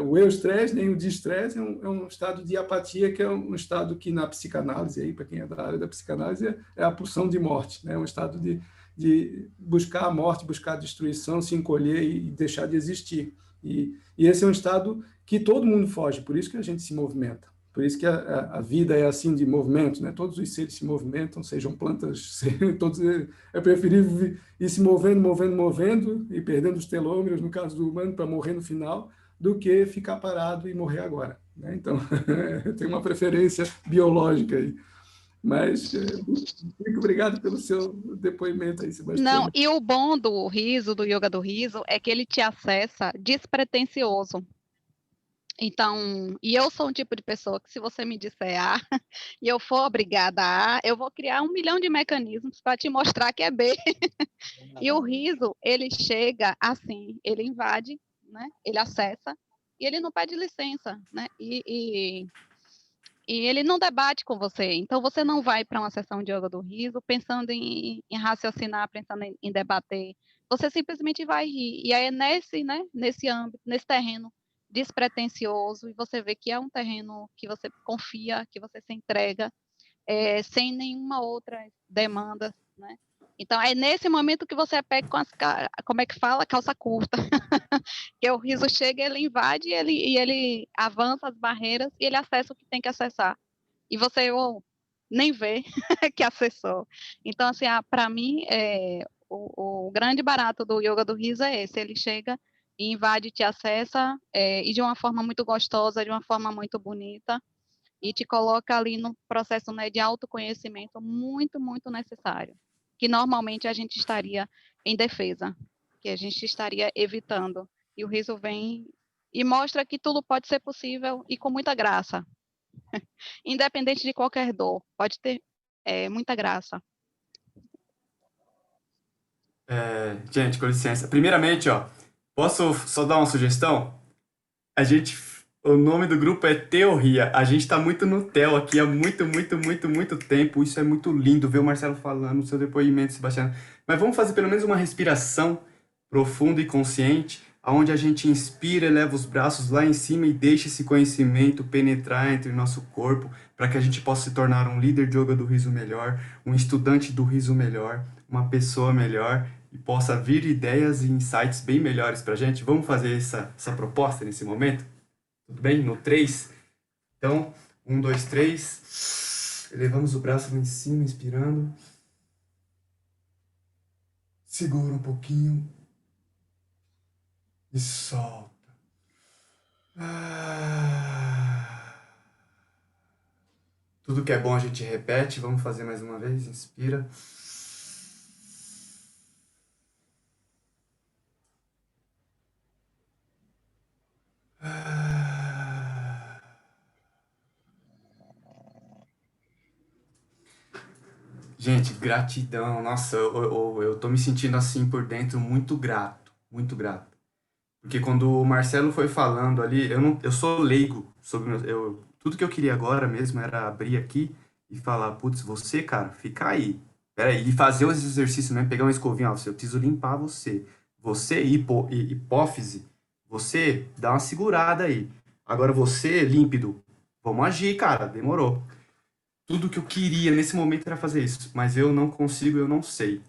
o eustresse, nem o distresse, é um estado de apatia, que é um estado que na psicanálise, para quem é da área da psicanálise, é a pulsão de morte, né? É um estado de buscar a morte, buscar a destruição, se encolher e deixar de existir. E esse é um estado que todo mundo foge, por isso que a gente se movimenta. Por isso que a vida é assim de movimento, né? Todos os seres se movimentam, sejam plantas, todos, é preferível ir se movendo e perdendo os telômeros, no caso do humano, para morrer no final, do que ficar parado e morrer agora, né? Então, tem uma preferência biológica aí. Mas muito obrigado pelo seu depoimento aí, Sebastião. Não, e o bom do riso, do yoga do riso, é que ele te acessa despretensioso. Então, e eu sou um tipo de pessoa que se você me disser A e eu for obrigada a, eu vou criar 1 milhão de mecanismos para te mostrar que é B. E o riso, ele chega assim, ele invade, né? Ele acessa e ele não pede licença, né? E ele não debate com você. Então, você não vai para uma sessão de yoga do riso pensando em raciocinar, pensando em debater. Você simplesmente vai rir. E aí é nesse âmbito, nesse terreno despretensioso, e você vê que é um terreno que você confia, que você se entrega, sem nenhuma outra demanda, né? Então, é nesse momento que você pega com como é que fala? Calça curta. Que o riso chega, ele invade, ele avança as barreiras e ele acessa o que tem que acessar. E você nem vê que acessou. Então, assim, para mim, o grande barato do yoga do riso é esse. Ele chega e invade, te acessa, e de uma forma muito gostosa, de uma forma muito bonita, e te coloca ali no processo, né, de autoconhecimento muito, muito necessário, que normalmente a gente estaria em defesa, que a gente estaria evitando. E o riso vem e mostra que tudo pode ser possível e com muita graça. Independente de qualquer dor, pode ter muita graça. Gente, com licença. Primeiramente, posso só dar uma sugestão? O nome do grupo é Teoria. A gente tá muito no Theo aqui há muito, muito, muito, muito tempo. Isso é muito lindo ver o Marcelo falando, o seu depoimento, Sebastião. Mas vamos fazer pelo menos uma respiração profunda e consciente, onde a gente inspira, eleva os braços lá em cima e deixa esse conhecimento penetrar entre o nosso corpo, para que a gente possa se tornar um líder de yoga do riso melhor, um estudante do riso melhor, uma pessoa melhor, e possa vir ideias e insights bem melhores para a gente. Vamos fazer essa proposta nesse momento? Tudo bem? No 3. Então, 1, 2, 3. Elevamos o braço lá em cima, inspirando. Segura um pouquinho. E solta. Tudo que é bom a gente repete. Vamos fazer mais uma vez. Inspira. Gente, gratidão. Nossa, eu tô me sentindo assim por dentro muito grato. Muito grato. Porque quando o Marcelo foi falando ali, eu sou leigo sobre tudo que eu queria agora mesmo era abrir aqui e falar, putz, você, cara, fica aí. Peraí, e fazer os exercícios mesmo, pegar uma escovinha, eu preciso limpar você. Você, hipófise, você dá uma segurada aí. Agora você, límpido, vamos agir, cara, demorou. Tudo que eu queria nesse momento era fazer isso, mas eu não consigo, eu não sei.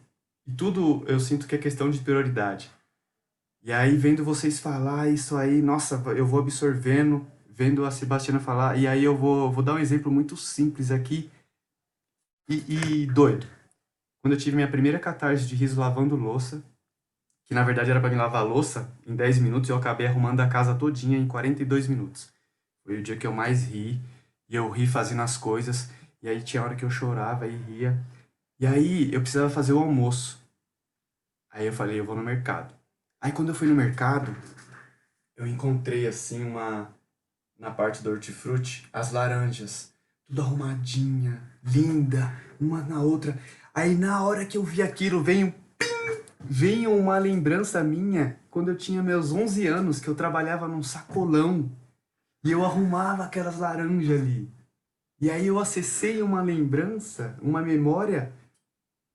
E tudo eu sinto que é questão de prioridade. E aí, vendo vocês falar isso aí, nossa, eu vou absorvendo, vendo a Sebastiana falar, e aí eu vou dar um exemplo muito simples aqui e doido. Quando eu tive minha primeira catarse de riso lavando louça, que na verdade era para me lavar a louça em 10 minutos, eu acabei arrumando a casa todinha em 42 minutos. Foi o dia que eu mais ri, e eu ri fazendo as coisas, e aí tinha hora que eu chorava e ria. E aí eu precisava fazer o almoço. Aí eu falei, eu vou no mercado. Aí quando eu fui no mercado, eu encontrei assim na parte do hortifruti, as laranjas. tudo arrumadinha, linda, uma na outra. Aí na hora que eu vi aquilo, veio uma lembrança minha quando eu tinha meus 11 anos, que eu trabalhava num sacolão e eu arrumava aquelas laranjas ali. E aí eu acessei uma lembrança, uma memória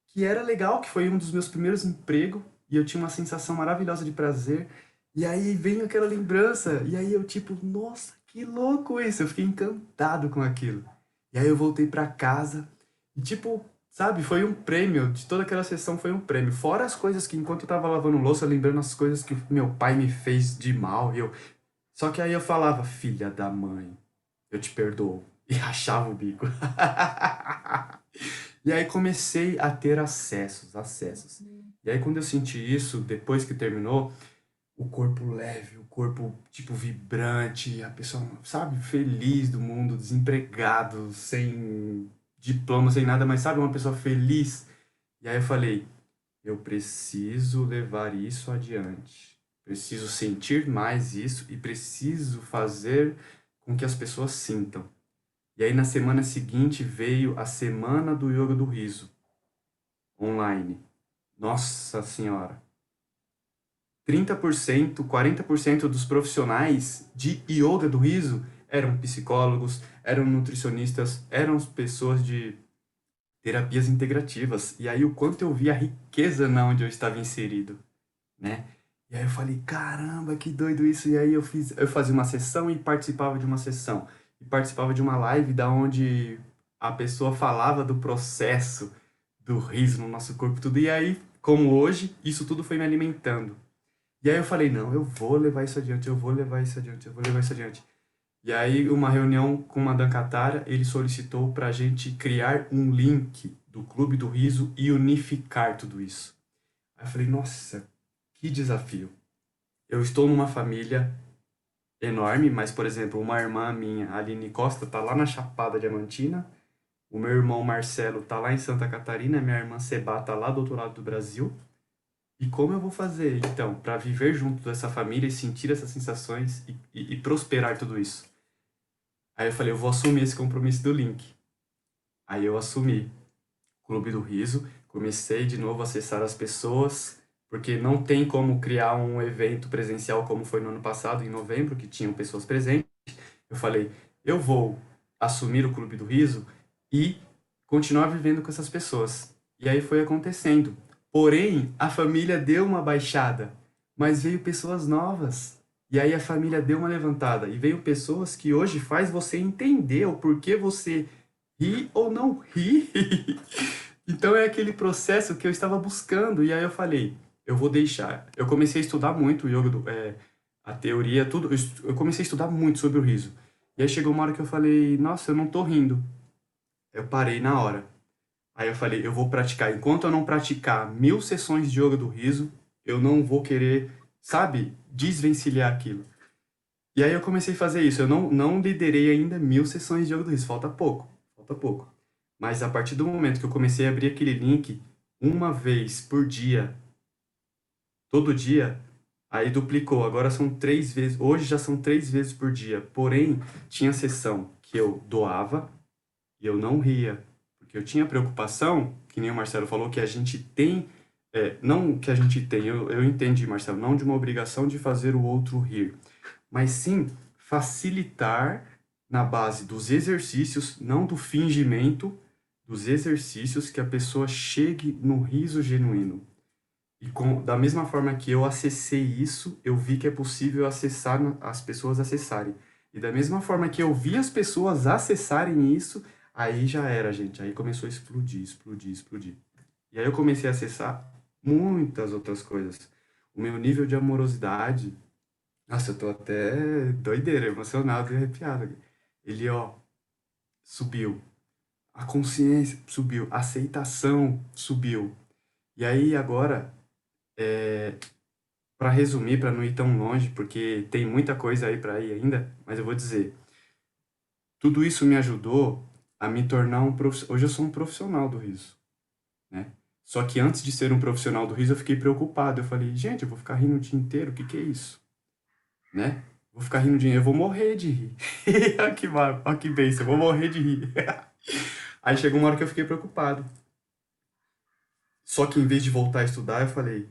que era legal, que foi um dos meus primeiros empregos e eu tinha uma sensação maravilhosa de prazer. E aí veio aquela lembrança e aí eu tipo, nossa, que louco isso! Eu fiquei encantado com aquilo. E aí eu voltei pra casa e tipo, sabe, foi um prêmio, de toda aquela sessão foi um prêmio. Fora as coisas que enquanto eu tava lavando louça, lembrando as coisas que meu pai me fez de mal, só que aí eu falava, filha da mãe, eu te perdoo. E rachava o bico. E aí comecei a ter acessos. E aí quando eu senti isso, depois que terminou, o corpo leve, o corpo tipo vibrante, a pessoa, sabe, feliz do mundo, desempregado, sem diploma, sem nada, mas sabe, uma pessoa feliz. E aí eu falei, eu preciso levar isso adiante. Preciso sentir mais isso e preciso fazer com que as pessoas sintam. E aí na semana seguinte veio a Semana do Yoga do Riso, online. Nossa Senhora! 30%, 40% dos profissionais de yoga do riso eram psicólogos, eram nutricionistas, eram pessoas de terapias integrativas. E aí o quanto eu vi a riqueza na onde eu estava inserido, né? E aí eu falei, caramba, que doido isso. E aí eu fazia uma sessão e participava de uma sessão. E participava de uma live da onde a pessoa falava do processo do riso no nosso corpo, tudo. E aí, como hoje, isso tudo foi me alimentando. E aí eu falei, não, eu vou levar isso adiante, eu vou levar isso adiante, eu vou levar isso adiante. E aí, uma reunião com o Madan Katara, ele solicitou para a gente criar um link do Clube do Riso e unificar tudo isso. Aí eu falei, nossa, que desafio. Eu estou numa família enorme, mas, por exemplo, uma irmã minha, a Aline Costa, tá lá na Chapada Diamantina, o meu irmão Marcelo tá lá em Santa Catarina, minha irmã Seba tá lá do outro lado do Brasil. E como eu vou fazer, então, para viver junto dessa família e sentir essas sensações e prosperar tudo isso? Aí eu falei, eu vou assumir esse compromisso do link. Aí eu assumi o Clube do Riso, comecei de novo a acessar as pessoas, porque não tem como criar um evento presencial como foi no ano passado, em novembro, que tinham pessoas presentes. Eu falei, eu vou assumir o Clube do Riso e continuar vivendo com essas pessoas. E aí foi acontecendo. Porém, a família deu uma baixada, mas veio pessoas novas. E aí a família deu uma levantada. E veio pessoas que hoje faz você entender o porquê você ri ou não ri. Então é aquele processo que eu estava buscando. E aí eu falei, eu vou deixar. Eu comecei a estudar muito o yoga, a teoria, tudo. Eu comecei a estudar muito sobre o riso. E aí chegou uma hora que eu falei, nossa, eu não tô rindo. Eu parei na hora. Aí eu falei, eu vou praticar. Enquanto eu não praticar 1000 sessões de yoga do riso, eu não vou querer, sabe, desvencilhar aquilo. E aí eu comecei a fazer isso. Eu não liderei ainda 1000 sessões de yoga do riso. Falta pouco. Mas a partir do momento que eu comecei a abrir aquele link, uma vez por dia, todo dia, aí duplicou. Agora são 3 vezes. Hoje já são 3 vezes por dia. Porém, tinha sessão que eu doava e eu não ria. Porque eu tinha preocupação, que nem o Marcelo falou, que a gente tem... não que a gente tem, eu entendi, Marcelo, não de uma obrigação de fazer o outro rir. Mas sim facilitar na base dos exercícios, não do fingimento, dos exercícios, que a pessoa chegue no riso genuíno. E da mesma forma que eu acessei isso, eu vi que é possível acessar, as pessoas acessarem. E da mesma forma que eu vi as pessoas acessarem isso, aí já era, gente. Aí começou a explodir. E aí eu comecei a acessar muitas outras coisas. O meu nível de amorosidade... Nossa, eu tô até doideira, emocionado e arrepiado aqui. Ele, subiu. A consciência subiu. A aceitação subiu. E aí, agora, para resumir, para não ir tão longe, porque tem muita coisa aí para ir ainda, mas eu vou dizer. Tudo isso me ajudou a me tornar um profissional. Hoje eu sou um profissional do riso, né? Só que antes de ser um profissional do riso, eu fiquei preocupado. Eu falei, gente, eu vou ficar rindo o dia inteiro, o que é isso? Né? Vou ficar rindo de... Eu vou morrer de rir. Olha que bênção, eu vou morrer de rir. Aí chegou uma hora que eu fiquei preocupado. Só que em vez de voltar a estudar, eu falei,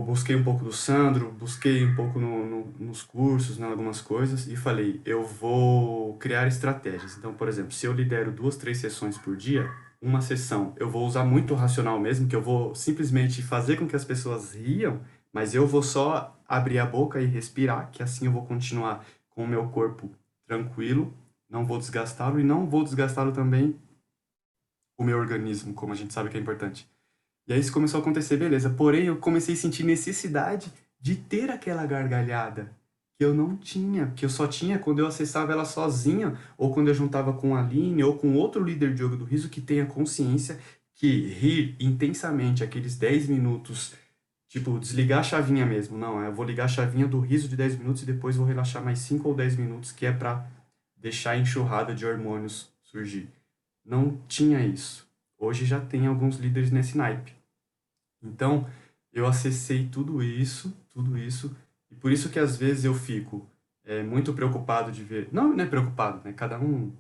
busquei um pouco do Sandro, busquei um pouco nos cursos, em algumas coisas, e falei, eu vou criar estratégias. Então, por exemplo, se eu lidero 2, 3 sessões por dia, uma sessão eu vou usar muito o racional mesmo, que eu vou simplesmente fazer com que as pessoas riam, mas eu vou só abrir a boca e respirar, que assim eu vou continuar com o meu corpo tranquilo, não vou desgastá-lo e não vou desgastá-lo também o meu organismo, como a gente sabe que é importante. E aí isso começou a acontecer, beleza. Porém, eu comecei a sentir necessidade de ter aquela gargalhada que eu não tinha, que eu só tinha quando eu acessava ela sozinha, ou quando eu juntava com a Aline, ou com outro líder de yoga do riso que tenha consciência que rir intensamente aqueles 10 minutos, tipo, desligar a chavinha mesmo. Não, eu vou ligar a chavinha do riso de 10 minutos e depois vou relaxar mais 5 ou 10 minutos, que é para deixar a enxurrada de hormônios surgir. Não tinha isso. Hoje já tem alguns líderes nesse naipe. Então, eu acessei tudo isso, e por isso que às vezes eu fico muito preocupado de ver... Não é preocupado, né? Cada um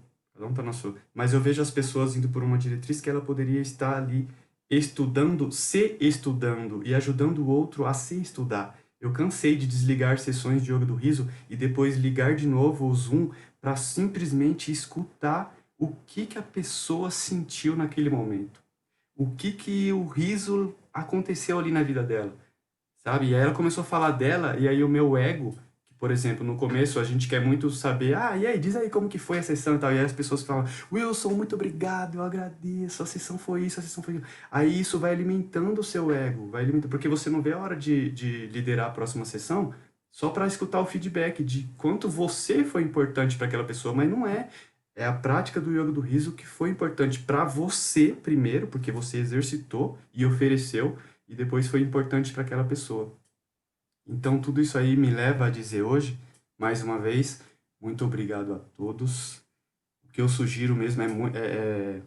tá na sua... Mas eu vejo as pessoas indo por uma diretriz que ela poderia estar ali estudando, se estudando e ajudando o outro a se estudar. Eu cansei de desligar sessões de yoga do riso e depois ligar de novo o Zoom para simplesmente escutar o que a pessoa sentiu naquele momento. O que o riso aconteceu ali na vida dela, sabe? E aí ela começou a falar dela, e aí o meu ego, que, por exemplo, no começo a gente quer muito saber, e aí, diz aí como que foi a sessão e tal, e aí as pessoas falam, Wilson, muito obrigado, eu agradeço, a sessão foi isso, a sessão foi isso. Aí isso vai alimentando o seu ego, porque você não vê a hora de liderar a próxima sessão só para escutar o feedback de quanto você foi importante para aquela pessoa, mas não é. É a prática do yoga do riso que foi importante para você primeiro, porque você exercitou e ofereceu, e depois foi importante para aquela pessoa. Então, tudo isso aí me leva a dizer hoje, mais uma vez, muito obrigado a todos. O que eu sugiro mesmo é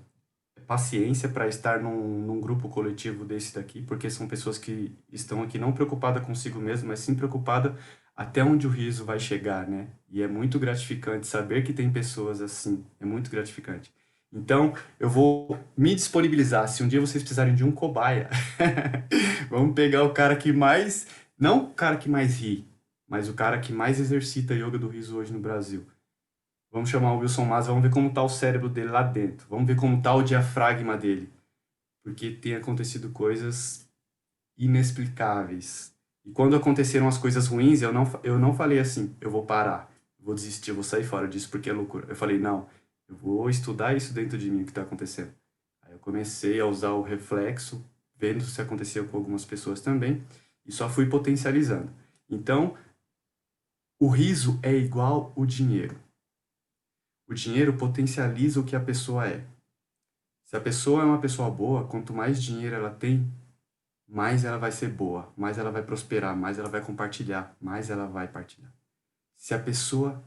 paciência para estar num grupo coletivo desse daqui, porque são pessoas que estão aqui não preocupadas consigo mesmo, mas sim preocupadas até onde o riso vai chegar, né? E é muito gratificante saber que tem pessoas assim, é muito gratificante. Então, eu vou me disponibilizar, se um dia vocês precisarem de um cobaia, vamos pegar o cara que mais, não o cara que mais ri, mas o cara que mais exercita yoga do riso hoje no Brasil. Vamos chamar o Wilson Mas, vamos ver como está o cérebro dele lá dentro. Vamos ver como está o diafragma dele. Porque tem acontecido coisas inexplicáveis. E quando aconteceram as coisas ruins, eu não falei assim, eu vou parar, eu vou desistir, eu vou sair fora disso porque é loucura. Eu falei, não, eu vou estudar isso dentro de mim, o que está acontecendo. Aí eu comecei a usar o reflexo, vendo se aconteceu com algumas pessoas também, e só fui potencializando. Então, o riso é igual o dinheiro. O dinheiro potencializa o que a pessoa é. Se a pessoa é uma pessoa boa, quanto mais dinheiro ela tem, mais ela vai ser boa, mais ela vai prosperar, mais ela vai compartilhar, mais ela vai partilhar. Se a pessoa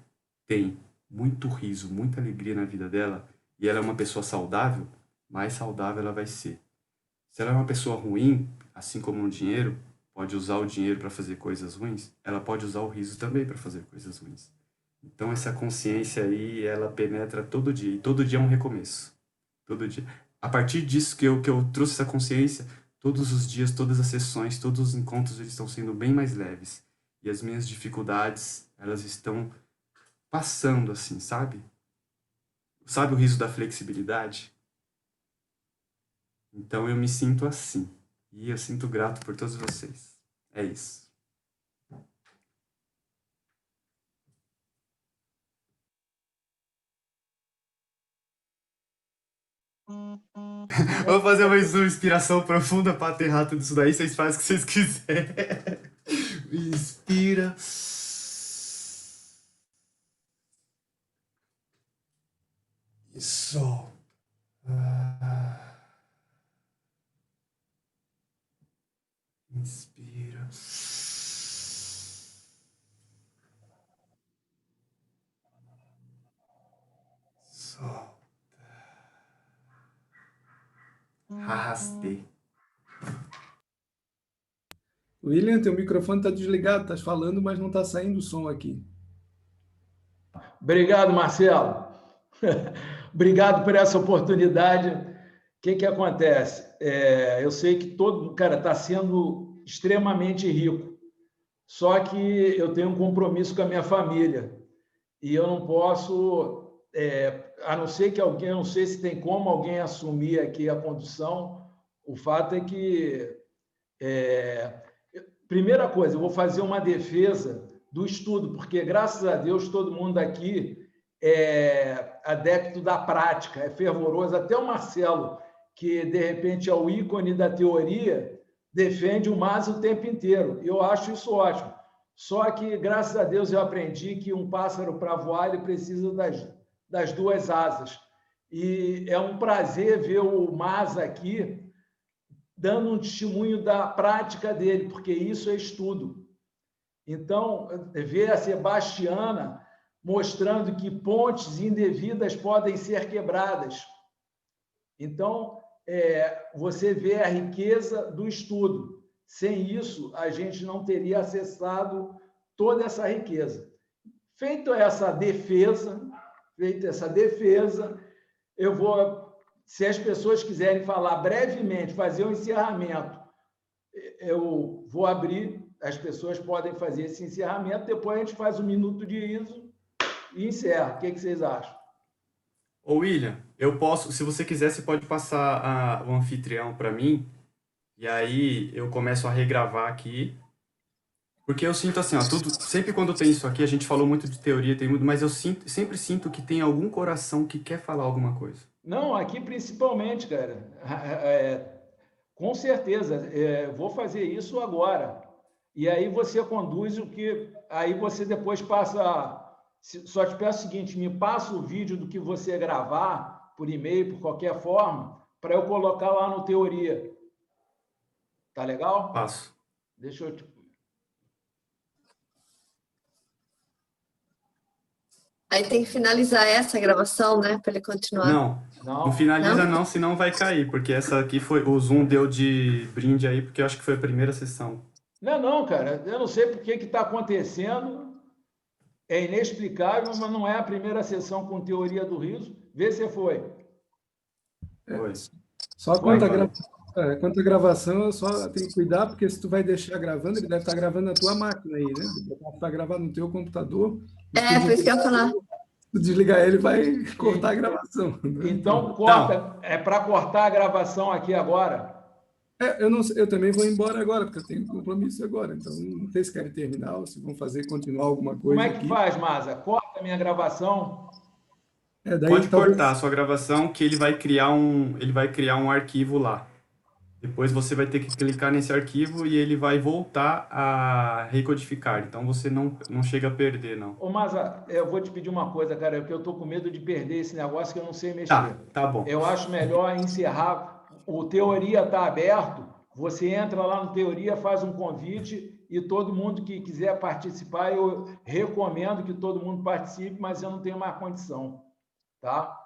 tem muito riso, muita alegria na vida dela, e ela é uma pessoa saudável, mais saudável ela vai ser. Se ela é uma pessoa ruim, assim como no dinheiro, pode usar o dinheiro para fazer coisas ruins, ela pode usar o riso também para fazer coisas ruins. Então essa consciência aí, ela penetra todo dia, e todo dia é um recomeço. Todo dia. A partir disso que eu trouxe essa consciência, todos os dias, todas as sessões, todos os encontros, eles estão sendo bem mais leves. E as minhas dificuldades, elas estão passando assim, sabe? Sabe o riso da flexibilidade? Então eu me sinto assim. E eu sinto grato por todos vocês. É isso. Vou fazer mais uma inspiração profunda para aterrar tudo isso daí. Vocês fazem o que vocês quiserem. Inspira. E solta. Inspira. Solta. Arrastei. William, teu microfone está desligado, estás falando, mas não está saindo o som aqui. Obrigado, Marcelo. Obrigado por essa oportunidade. O que acontece? Eu sei que todo cara está sendo extremamente rico, só que eu tenho um compromisso com a minha família e eu não posso, a não ser que alguém, eu não sei se tem como alguém assumir aqui a condução. O fato é que, primeira coisa, eu vou fazer uma defesa do estudo, porque, graças a Deus, todo mundo aqui é adepto da prática, é fervoroso. Até o Marcelo, que, de repente, é o ícone da teoria, defende o MAS o tempo inteiro. Eu acho isso ótimo. Só que, graças a Deus, eu aprendi que um pássaro, para voar, ele precisa das duas asas. E é um prazer ver o MAS aqui dando um testemunho da prática dele, porque isso é estudo. Então, ver a Sebastiana mostrando que pontes indevidas podem ser quebradas. Então, você vê a riqueza do estudo. Sem isso, a gente não teria acessado toda essa riqueza. Feita essa defesa, eu vou, se as pessoas quiserem falar brevemente, fazer um encerramento, eu vou abrir. As pessoas podem fazer esse encerramento, depois a gente faz um minuto de riso e encerra. O que vocês acham? Ô, William, eu posso, se você quiser, você pode passar o anfitrião para mim, e aí eu começo a regravar aqui, porque eu sinto assim, ó, sempre quando tem isso aqui, a gente falou muito de teoria, mas eu sempre sinto que tem algum coração que quer falar alguma coisa. Não, aqui principalmente, cara, com certeza, vou fazer isso agora. E aí você conduz o que... Aí você depois passa... Só te peço o seguinte, me passa o vídeo do que você gravar, por e-mail, por qualquer forma, para eu colocar lá no Teoria. Tá legal? Passo. Deixa eu... Aí tem que finalizar essa gravação, né? Para ele continuar. Não finaliza não, senão vai cair, porque essa aqui foi... O Zoom deu de brinde aí, porque eu acho que foi a primeira sessão. Não, cara, eu não sei por que está acontecendo, é inexplicável, mas não é a primeira sessão com Teoria do Riso. Vê se foi. Só quanto a gravação, eu só tenho que cuidar, porque se tu vai deixar gravando, ele deve estar gravando na tua máquina aí, né? Ele deve estar gravando no teu computador. Por isso que eu ia falar. Se desligar ele, vai cortar a gravação. Então, corta. É para cortar a gravação aqui agora. Eu também vou embora agora, porque eu tenho compromisso agora. Então, não sei se querem terminar ou se vão continuar alguma coisa. Como é que faz, Maza? Corta a minha gravação? Pode cortar a sua gravação, que ele vai criar um arquivo lá. Depois você vai ter que clicar nesse arquivo e ele vai voltar a recodificar. Então, você não chega a perder, não. Ô, Maza, eu vou te pedir uma coisa, cara, porque eu estou com medo de perder esse negócio que eu não sei mexer. Tá bom. Eu acho melhor encerrar... O Teoria está aberto, você entra lá no Teoria, faz um convite e todo mundo que quiser participar, eu recomendo que todo mundo participe, mas eu não tenho mais condição, tá?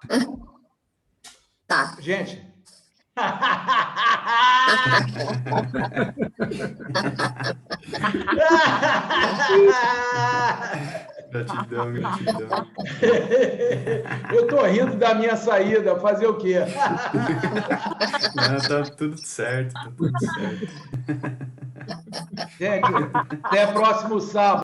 Tá. Gente... Gratidão. Eu tô rindo da minha saída, fazer o quê? Não, tá tudo certo. Gente, até próximo sábado.